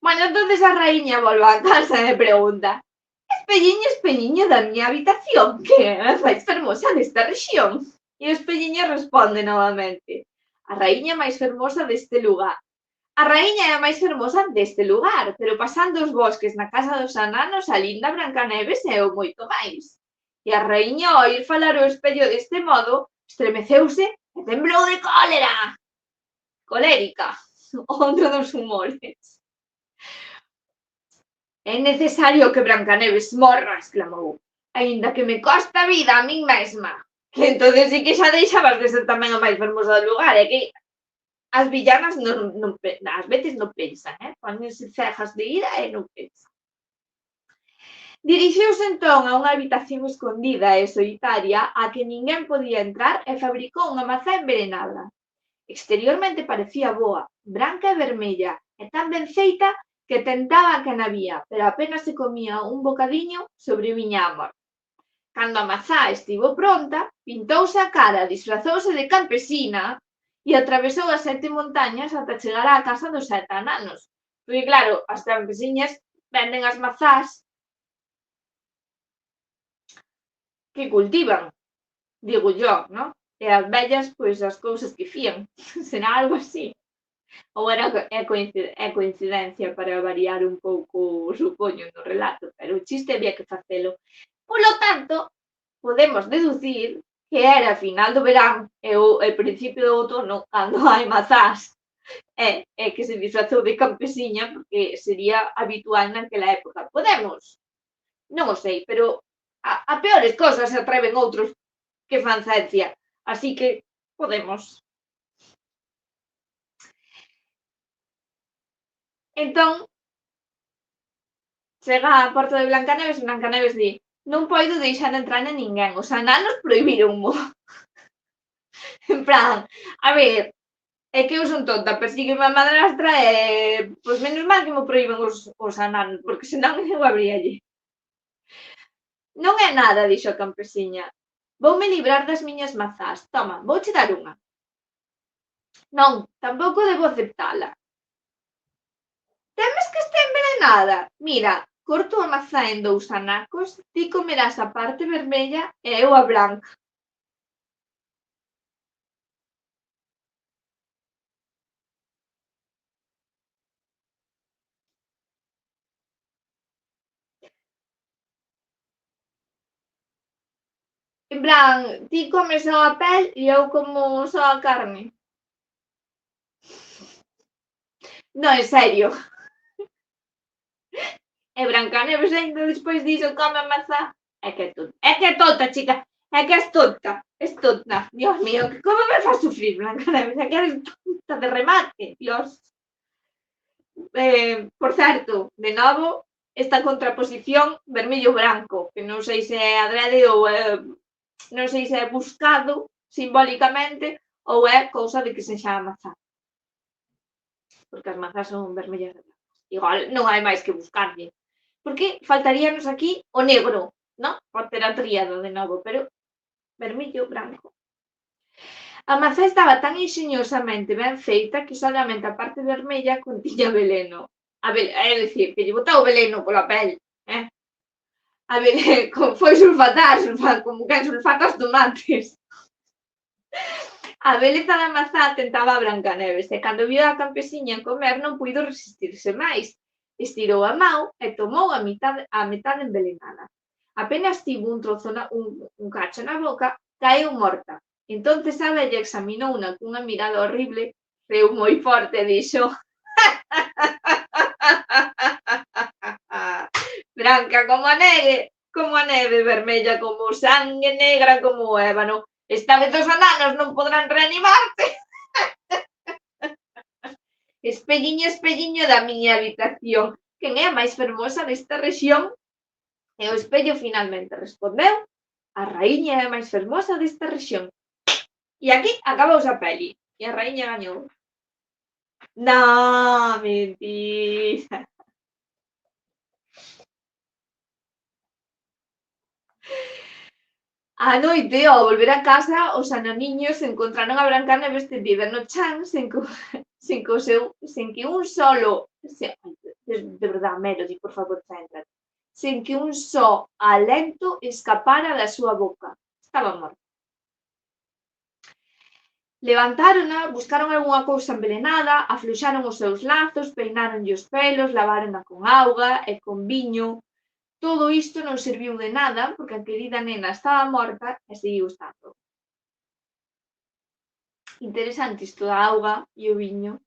Bueno, entonces a raíña volve a casa e me pregunta: espelliño, espelliño da miña habitación, que é a máis fermosa desta rexión? E o espelliño responde novamente: a raíña máis fermosa deste lugar. A raíña é a máis fermosa deste lugar, pero pasando os bosques na casa dos ananos, a linda Brancaneves é o moito máis. E a raíña, ao oír falar o espello deste modo, estremeceuse e temblou de cólera. Colérica, outro dos humores. É necesario que Brancaneves morra, exclamou, aínda que me costa a vida a min mesma. Que entonces sí que xa deixabas de ser tamén a máis fermosa do lugar, é que as villanas ás veces non pensan, póñense cejas de ira e non pensan. Dirixiuse entón a unha habitación escondida e solitaria a que ninguén podía entrar e fabricou unha mazá envenenada. Exteriormente parecía boa, branca e vermella, e tan ben feita que tentaba que navía, pero apenas se comía un bocadiño sobreviña a morte. Cando a mazá estivo pronta, pintouse a cara, disfrazouse de campesina e atravesou as 7 montañas ata chegar á casa dos 7 ananos. Porque claro, as campesiñas venden as mazás que cultivan, digo yo, ¿no? E as vellas, pois, as cousas que fían. Será algo así. Ou era coincidencia para variar un pouco, supoño, no relato, pero o chiste había que facelo. Polo tanto, podemos deducir que era final do verán e o principio do outono cando hai mazás e que se disfrazou de campesiña porque sería habitual naquela época. Podemos? Non o sei, pero a peores cosas se atreven outros que fan ciencia, así que podemos. Entón, chega á porta de Brancaneves e Brancaneves di: non poido deixar entrar a ninguén, os ananos prohibironmo. En plan, a ver, é que eu son tonta, persígueme a madrastra e, pois menos mal que me proíben os ananos, porque senón eu abríalle. Non é nada, dixo a campesiña. Voume librar das miñas mazás. Toma, vouche dar unha. Non, tampouco debo aceptala. Temes que este envenenada? Mira, corto a mazá en 2 anacos, ti comerás a parte vermella e eu a branca. En plan, ti comes só a pel e eu como só a carne. Non, en serio. E Brancaneves ainda despois diso come a mazá. É que é tonta, chica. É que és tonta. Es tonta. Dios mío, como me faz sufrir, Brancaneves? É que eres tonta de remate, Dios. Por certo, de novo, esta contraposición vermello-branco, que non sei se é adrede ou non sei se é buscado simbólicamente ou é cousa de que sexa a mazá. Porque as mazás son vermellas e brancas. Igual non hai máis que buscarlle. Porque faltaríanos aquí o negro, ¿no? Por ter a tríada de novo, pero vermello, branco. A mazá estaba tan enxeñosamente ben feita que solamente a parte vermella contiña veleno. É dicir, que lle botaba o veleno pola pel, eh? Foi sulfatar, como quen sulfata os tomates. A beleza da mazá tentaba a Brancaneves e cando viu a campesiña comer non puido resistirse máis. Estirou a man e tomou a metade envenenada. Apenas tivo un cacho na boca, caeu morta. Entonces a vella examinouna cunha mirada horrible, reu moi forte e dixo: branca como a neve, vermella como o sangue, negra como o ébano. Esta vez os ananos non podrán reanimarte. Espelliño, espelliño da miña habitación, quen é a máis fermosa desta rexión? E o espello finalmente respondeu: a raíña é a máis fermosa desta rexión. E aquí acabouse a peli. E a raíña gañou. No, mentira. Á noite, ao volver a casa, os ananiños encontraron a Brancaneves tendida no chan sen que un solo, de verdad, Melody, por favor, céntrate, sen que un só alento escapara da súa boca. Estaba morta. Levantárona, buscaron algunha cousa envenenada, afluxaron os seus lazos, peináronlle os pelos, lavárona con auga e con viño. Todo isto non serviu de nada porque a querida nena estaba morta e seguiu estando. Interesante isto da auga e o viño.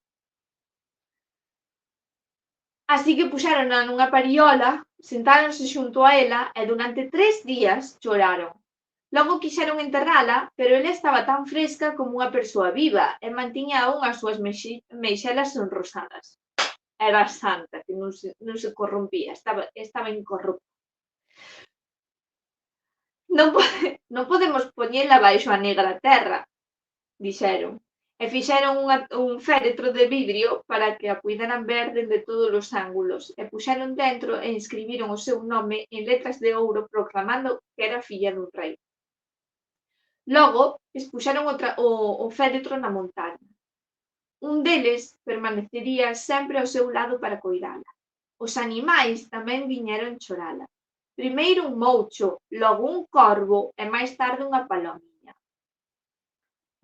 Así que puxérona nunha pariola, sentáronse xunto a ela e durante 3 días choraron. Logo quixeron enterrala, pero ela estaba tan fresca como unha persoa viva e mantiña aún as súas meixelas sonrosadas. Era santa, que non se corrompía, estaba incorrupta. Non podemos poñela baixo a negra terra, dixeron, e fixeron un féretro de vidrio para que a puideran ver dende todos os ángulos, e puxeron dentro e inscribiron o seu nome en letras de ouro proclamando que era filla dun rei. Logo, expuxeron o féretro na montaña. Un deles permanecería sempre ao seu lado para coidala. Os animais tamén viñeron chorala. Primeiro un moucho, logo un corvo e máis tarde unha palomiña.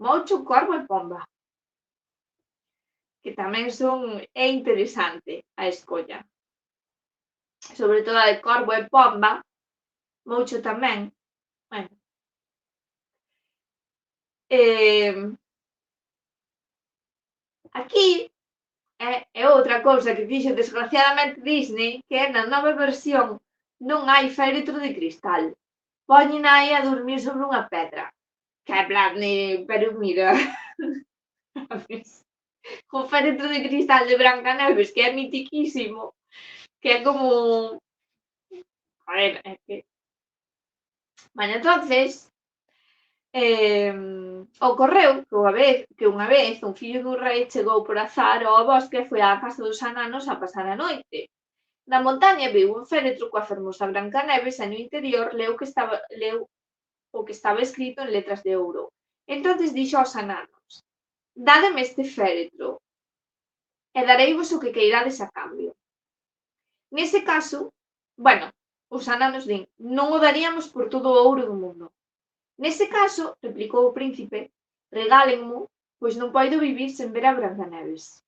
Moucho, corvo e pomba. Que tamén é interesante a escolla. Sobre todo a de corvo e pomba, moucho tamén. Bueno. Aquí é outra cousa que fixo desgraciadamente Disney, que é na nova versión non hai féretro de cristal. Poñen aí a dormir sobre unha pedra. Que é plan pero mira, o féretro de cristal de Brancaneves, que é mitiquísimo, que é como... A ver, é que... Bueno, entonces, ocorreu que unha vez un fillo dun rei chegou por azar ao bosque e foi á casa dos ananos a pasar a noite. Na montaña viu un féretro coa fermosa Brancaneves e no interior leu o que estaba escrito en letras de ouro. Entonces dixo aos ananos: dádeme este féretro e dareivos o que queirades a cambio. Nese caso, bueno, os ananos din, non o daríamos por todo o ouro do mundo. Nese caso, replicou o príncipe, regálenmo, pois non poido vivir sen ver a Brancaneves.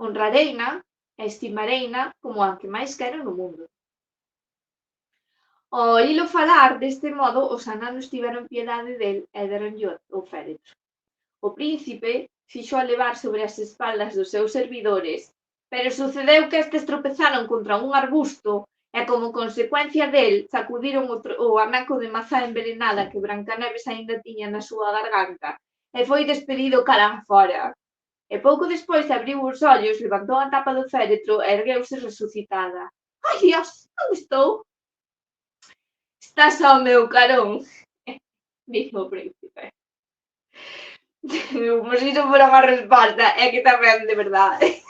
Honrareina e estimareina como a que máis quero no mundo. Ao oílo falar deste modo, os ananos tiveron piedade del e deronlle o féretro. O príncipe fixo a levar sobre as espaldas dos seus servidores, pero sucedeu que estes tropezaron contra un arbusto e, como consecuencia del, sacudiron o anaco de mazá envenenada que Brancaneves aínda tiña na súa garganta e foi despedido cara fora. E pouco despois abriu os ollos, levantou a tapa do féretro e ergueuse resucitada. Ai, Dios, onde estou? Estás ao meu carón, dixo o príncipe. Pois iso fora unha resposta, é que tamén, de verdade.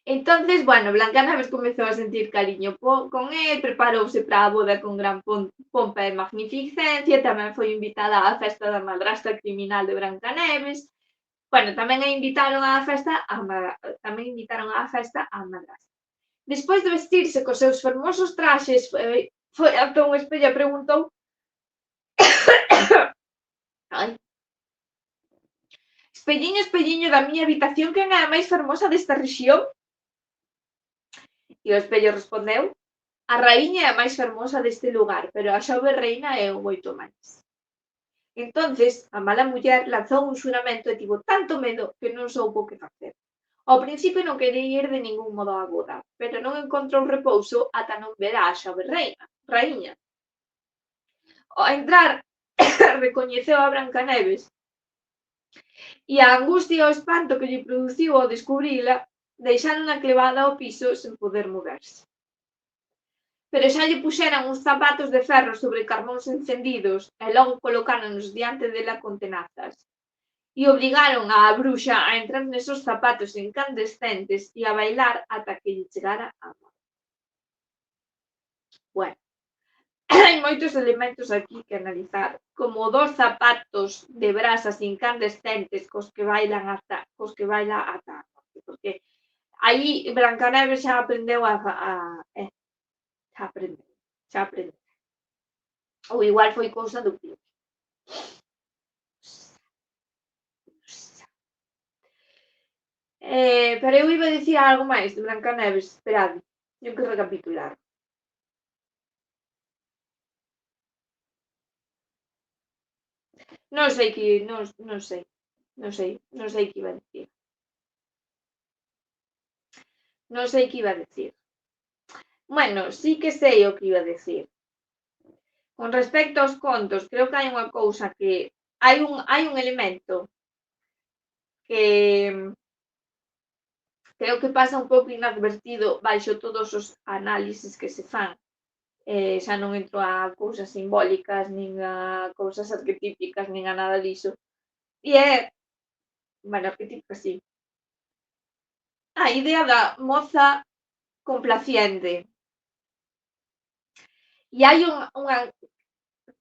Entonces, bueno, Blancaneves comezou a sentir cariño con el, preparouse para a boda con gran pompa e magnificencia, tamén foi invitada á festa da madrastra criminal de Brancaneves. Bueno, tamén invitaron á festa á madrastra. Despois de vestirse cos seus fermosos traxes, foi ata un espello e preguntou ai, espelliño, espelliño da miña habitación, quen é a máis fermosa desta rexión? E o espello respondeu: a raíña é a máis fermosa deste lugar, pero a xove reina é o moito máis. Entonces, a mala muller lanzou un xuramento e tivo tanto medo que non soubo que facer. Ao principio non quería ir de ningún modo á boda, pero non encontrou repouso ata non ver a xove raíña. Ao entrar, recoñeceu a Brancaneves e a angustia e o espanto que lle produciu ao descubrila deixárona clevada ao piso sen poder moverse. Pero xa lle puxeran uns zapatos de ferro sobre carbóns encendidos e logo colocáronos diante dela con tenazas. E obrigaron á bruxa a entrar nesos zapatos incandescentes e a bailar ata que lle chegara a morte. Bueno, hai moitos elementos aquí que analizar, como 2 zapatos de brasas incandescentes cos que baila ata a morte, porque aí Brancaneves xa aprendeu xa aprendeu. Ou igual foi cousa do príncipe. Pero eu iba dicir algo máis de Brancaneves, esperade, teño que recapitular. Non sei que iba a dicir. Non sei que iba a dicir. Bueno, sí que sei o que iba a dicir. Con respecto aos contos, creo que hai unha cousa que hai un elemento que creo que pasa un pouco inadvertido baixo todos os análisis que se fan. Xa non entro a cousas simbólicas, nin a cousas arquetípicas, nin a nada diso. E é, bueno, arquetípicas sí, a idea da moza complaciente. E hai unha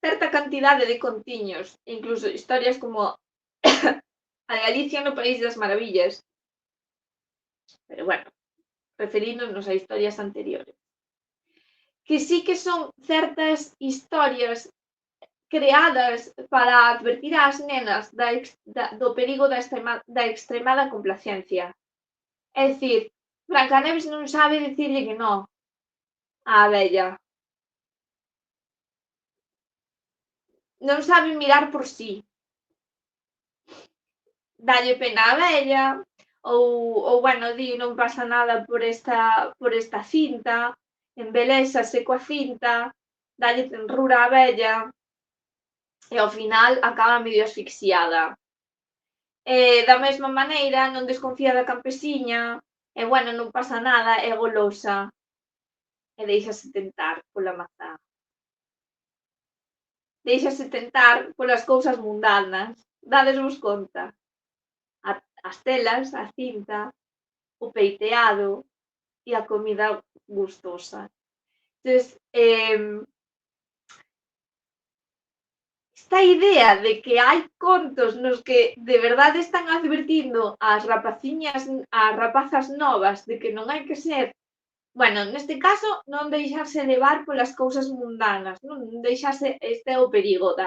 certa cantidade de contiños, incluso historias como a de Alicia no País das Maravillas, pero bueno, referíndonos a historias anteriores, que sí que son certas historias creadas para advertir ás nenas do perigo da extremada complacencia. É dicir, Brancaneves non sabe dicirlle que non á vella. Non sabe mirar por si. Dalle pena á vella, ou bueno, di non pasa nada por esta cinta, embelésase coa cinta, dalle tenrura á vella, e ao final acaba medio asfixiada. Da mesma maneira, non desconfía da campesiña, e bueno, non pasa nada, é golosa, e déixase tentar pola mazá. Déixase tentar polas cousas mundanas, dadesvos conta. As telas, a cinta, o peiteado e a comida gustosa. Entonces, esta idea de que hai contos nos que de verdade están advertindo ás rapazas novas de que non hai que ser, bueno, neste caso, non deixarse levar polas cousas mundanas, non deixarse, este é o perigo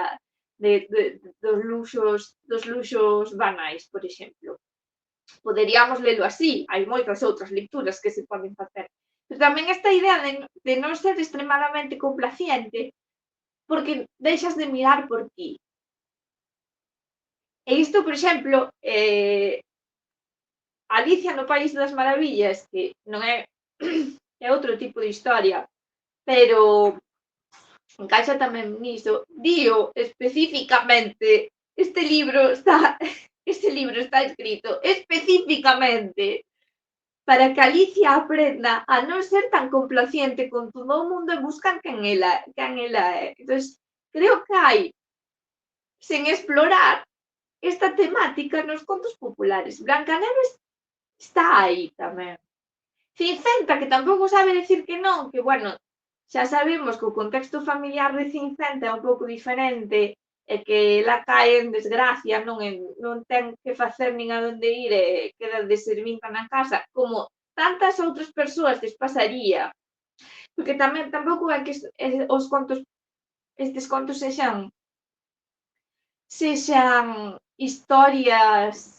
dos luxos banais, por exemplo. Poderíamos lelo así, hai moitas outras lecturas que se poden facer. Pero tamén esta idea de non ser extremadamente complaciente, porque deixas de mirar por ti. E isto, por exemplo, Alicia no País das Maravillas, que non é é outro tipo de historia, pero encaixa tamén niso, dío especificamente, este libro está escrito especificamente para que Alicia aprenda a non ser tan complaciente con todo o mundo e buscan quen ela é. Entón, creo que hai, sen explorar, esta temática nos contos populares. Brancaneves está aí tamén. Cincenta, que tampouco sabe decir que non, que, bueno, xa sabemos que o contexto familiar de Cincenta é un pouco diferente e que ela cae en desgracia, non ten que facer nin a onde ir e queda de servinta na casa, como tantas outras persoas lles pasaría, porque tamén tampouco é que os contos, estes contos sexan historias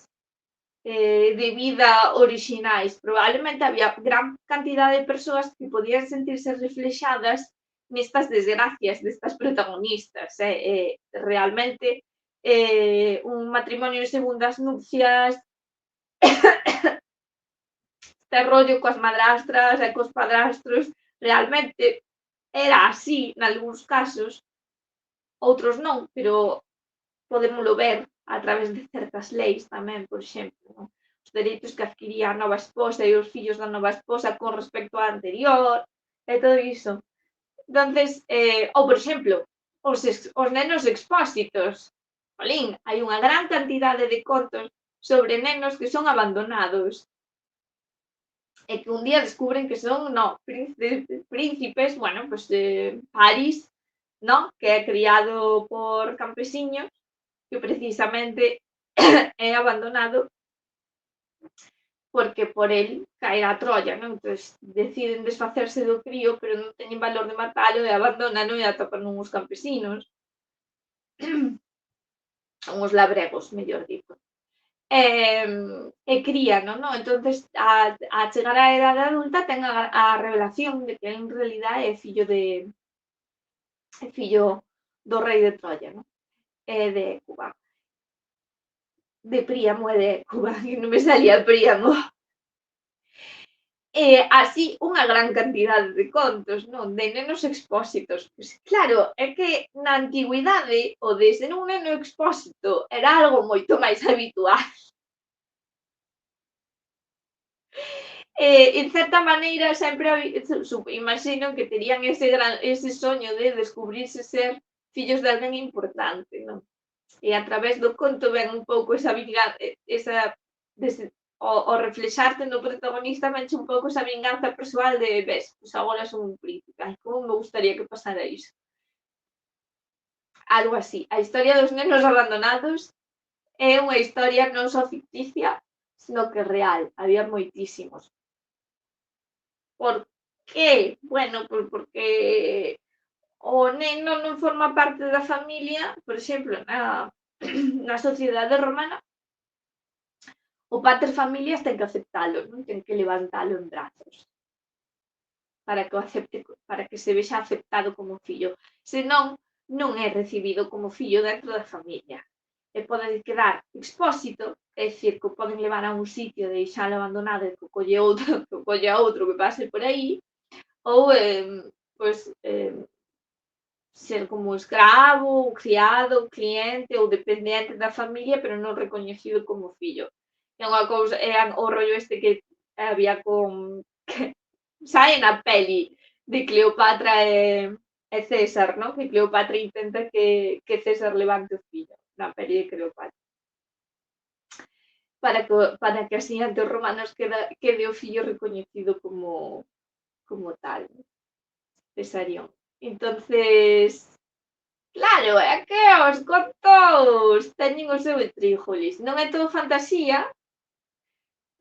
de vida orixinais. Probablemente había gran cantidade de persoas que podían sentirse reflexadas nestas desgracias destas protagonistas. Realmente un matrimonio en segundas nupcias, este rollo coas madrastras e cos padrastros, realmente era así nalgúns casos, outros non, pero podémolo ver a través de certas leis tamén, por exemplo, non? Os dereitos que adquiría a nova esposa e os fillos da nova esposa con respecto á anterior e todo iso. Entonces, ou por exemplo, os nenos expósitos. Jolín, hai unha gran cantidade de contos sobre nenos que son abandonados e que un día descubren que son, príncipes, bueno, pues Paris, ¿no? Que é criado por campesiños que precisamente é abandonado porque por el cae a Troia, non? Entón, deciden desfacerse do crío, pero non teñen valor de matalo e abandonano e atopan uns campesinos, uns labregos, mellor dito. E críano, non? Entonces, a chegar á edade adulta ten a revelación de que en realidad é fillo do rei de Troya, non? De Cuba. De Príamo e de Cuba, que non me salía Príamo. Así unha gran cantidade de contos, non? De nenos expósitos. Pois claro, é que na antigüidade o de ser un neno expósito era algo moito máis habitual. En certa maneira sempre imagino que terían ese soño de descubrirse ser fillos de alguén importante, non? E a través do conto ven un pouco esa o reflexarte no protagonista venche un pouco esa vinganza persoal de, ves, pues agora son un príncipe, ai, como me gustaría que pasara iso. Algo así. A historia dos nenos abandonados é unha historia non só ficticia, sino que real. Había moitísimos. Por que? Bueno, pues porque o neno non forma parte da familia, por exemplo, na sociedade romana, o pater familias ten que aceptalo, non? Ten que levantalo en brazos para que o acepte, para que se vexa aceptado como fillo. Senón, non é recibido como fillo dentro da familia. E pode quedar expósito, é dicir, que o poden levar a un sitio de deixalo abandonado e que o colle outro que pase por aí, ou pois, ser como escravo, criado, cliente ou dependente da familia, pero non recoñecido como fillo. É unha cousa, é o rollo este que había con que sae na peli de Cleopatra e César, non? Que Cleopatra intenta que César levante o fillo na peli de Cleopatra. Para que así ante os romanos quede o fillo recoñecido como tal, Cesarión. Entonces, claro, é que os contos teñen o seu intríngulis. Non é todo fantasía,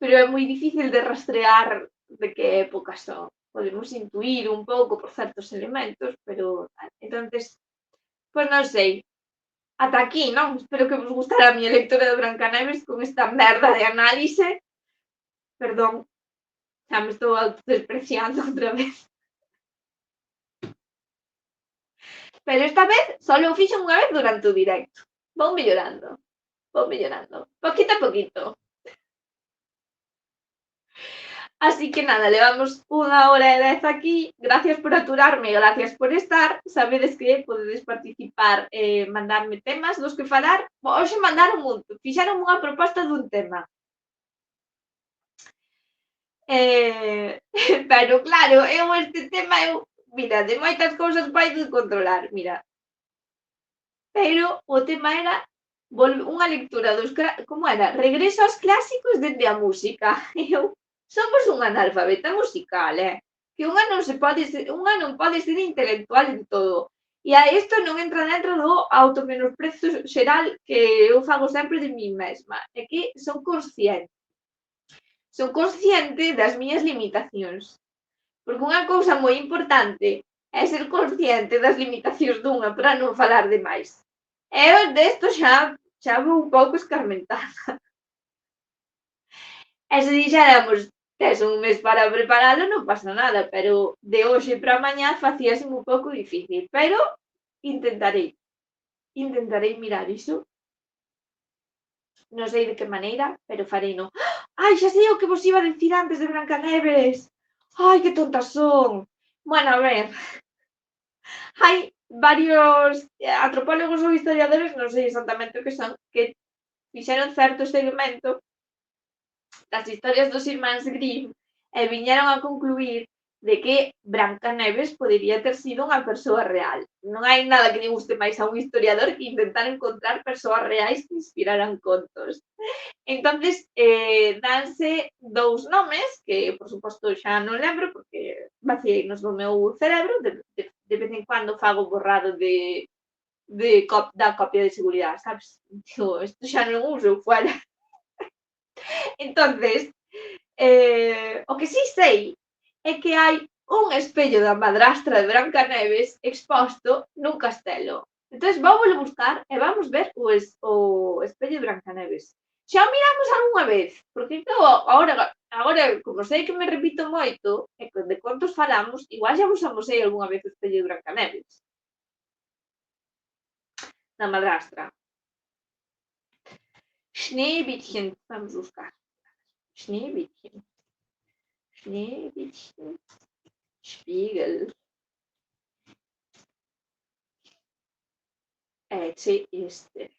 pero é moi difícil de rastrear de que época son. Podemos intuir un pouco por certos elementos, pero entonces, pois non sei. Ata aquí, non? Espero que vos gustara a miña lectura de Brancaneves con esta merda de análise. Perdón, xa me estou autodespreciando outra vez. Pero esta vez só o fixen unha vez durante o directo. Vou mellorando, poquito a poquito. Así que nada, levamos 1h10 aquí. Gracias por aturarme, gracias por estar. Sabedes que podedes participar, mandarme temas dos que falar. Hoxe mandaron fixeron unha proposta dun tema. Pero claro, este tema, mira, de moitas cousas vai de controlar, mira. Pero o tema era unha lectura como era? Regreso aos clásicos dende a música. Eu somos unha analfabeta musical, que unha non pode ser intelectual en todo. E a isto non entra dentro do automenosprezo xeral que eu fago sempre de mí mesma. É que son consciente das miñas limitacións. Porque unha cousa moi importante é ser consciente das limitacións dunha para non falar de máis. Eu desto xa vou un pouco escarmentada. E se dixéramos, tes un mes para preparalo, non pasa nada, pero de hoxe para mañá facíase un pouco difícil, pero intentarei mirar iso, non sei de que maneira, pero fareino. Ai, xa sei o que vos iba a dicir antes de Brancaneves. Ai, que tonta son. Bueno, a ver, hai varios antropólogos ou historiadores, non sei exactamente o que son, que fixeron certo segmento das historias dos irmáns Grimm e viñeron a concluir de que Brancaneves podería ter sido unha persoa real. Non hai nada que lle guste máis a un historiador que intentar encontrar persoas reais que inspiraran contos. Entonces, danse dous nomes que, por suposto, xa non lembro porque vacieinos do meu cerebro, de vez en cuando fago borrado da copia de seguridade, sabes? Digo, isto xa non uso, fuera. Entonces, o que si sei é que hai un espello da madrastra de Brancaneves exposto nun castelo. Entón, vamos buscar e vamos ver o espello de Brancaneves. Xa o miramos algunha vez, porque agora, como sei que me repito moito, e de contos falamos, igual xa vos amosei algunha vez o espello de Brancaneves. Da madrastra. Schneewittchen, vamos buscar. Schneewittchen. Schneewittchen. Spiegel. Che este.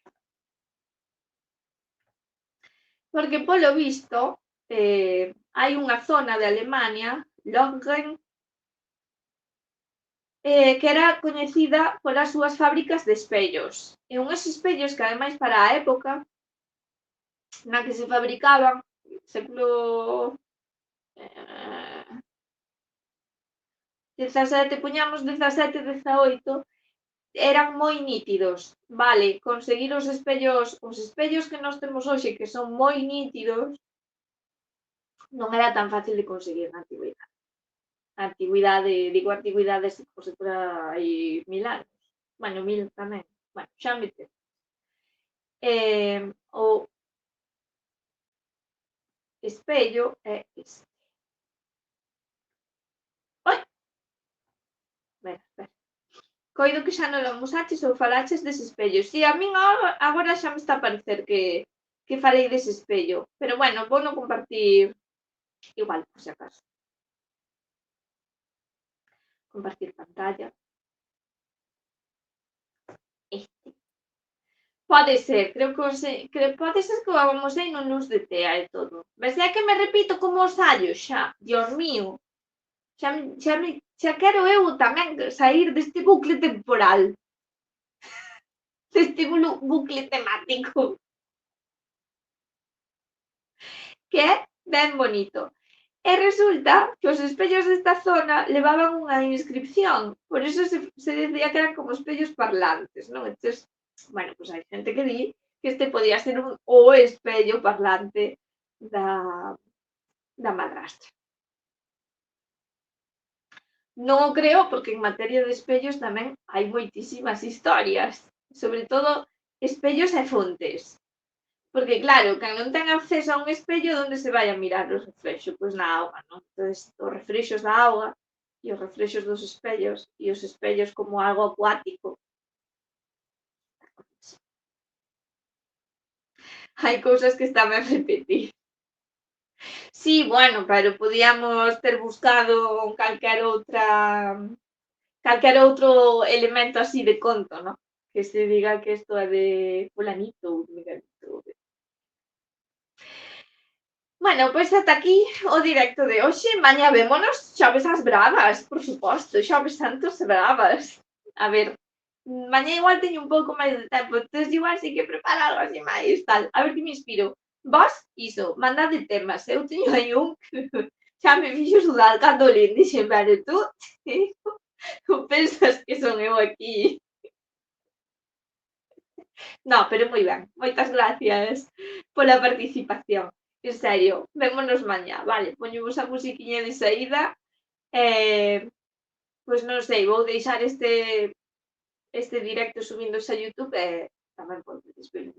Porque polo visto hai unha zona de Alemania, Lohengrin, que era coñecida polas súas fábricas de espellos. E unhos espellos que, ademais, para a época na que se fabricaban, século XVII, puñamos 17, 18, eran moi nítidos, vale, conseguir os espellos que nós temos hoxe, que son moi nítidos, non era tan fácil de conseguir na antigüidade. Na antigüidade, digo antigüidade como se fora hai 1000 anos. Bueno, 1000 tamén. Bueno, xa me entendo. O espello é este. Oi! Espera. Coido que xa non o usaches ou falaches dese espello. Si, a min agora xa me está a parecer que falei dese espello. Pero bueno, vou non compartir igual, por si acaso. Compartir pantalla. Este. Pode ser, pode ser que o amosei non luz de tea e todo. Ves, é que me repito como os allos xa. Dios mío. Xa quero eu tamén sair deste bucle temporal. Deste bucle temático. Que é ben bonito. E resulta que os espellos desta zona levaban unha inscripción, por iso se decía que eran como espellos parlantes, non? Entón, bueno, pois hai xente que di que este podía ser o espello parlante da madrastra. Non o creo porque en materia de espellos tamén hai moitísimas historias, sobre todo espellos e fontes. Porque claro, quen non ten acceso a un espello, onde se vai a mirar o reflexo? Pois na auga, non? Entón, os reflexos da auga e os reflexos dos espellos e os espellos como algo acuático. Hai cousas que están a repetir. Sí, bueno, pero podíamos ter buscado calquer outro elemento así de conto, non? Que se diga que isto é de fulanito ou de meganito. Bueno, pois ata aquí o directo de hoxe. Mañá vémonos, xoves as bravas, por suposto, xoves santos e bravas. A ver, mañá igual teño un pouco máis de tempo, entón igual si que preparo algo así máis tal. A ver que me inspiro. Vos, iso, mandade temas. Eu teño aí un que xa me fixo sudar cando o lin. Dixen, pero tú pensas que son eu aquí. No, pero moi ben. Moitas gracias pola participación. En serio, vémonos mañá, vale? Poñemos a musiquiña de saída. Pois non sei, vou deixar este directo subíndose a YouTube e tamén podedes ver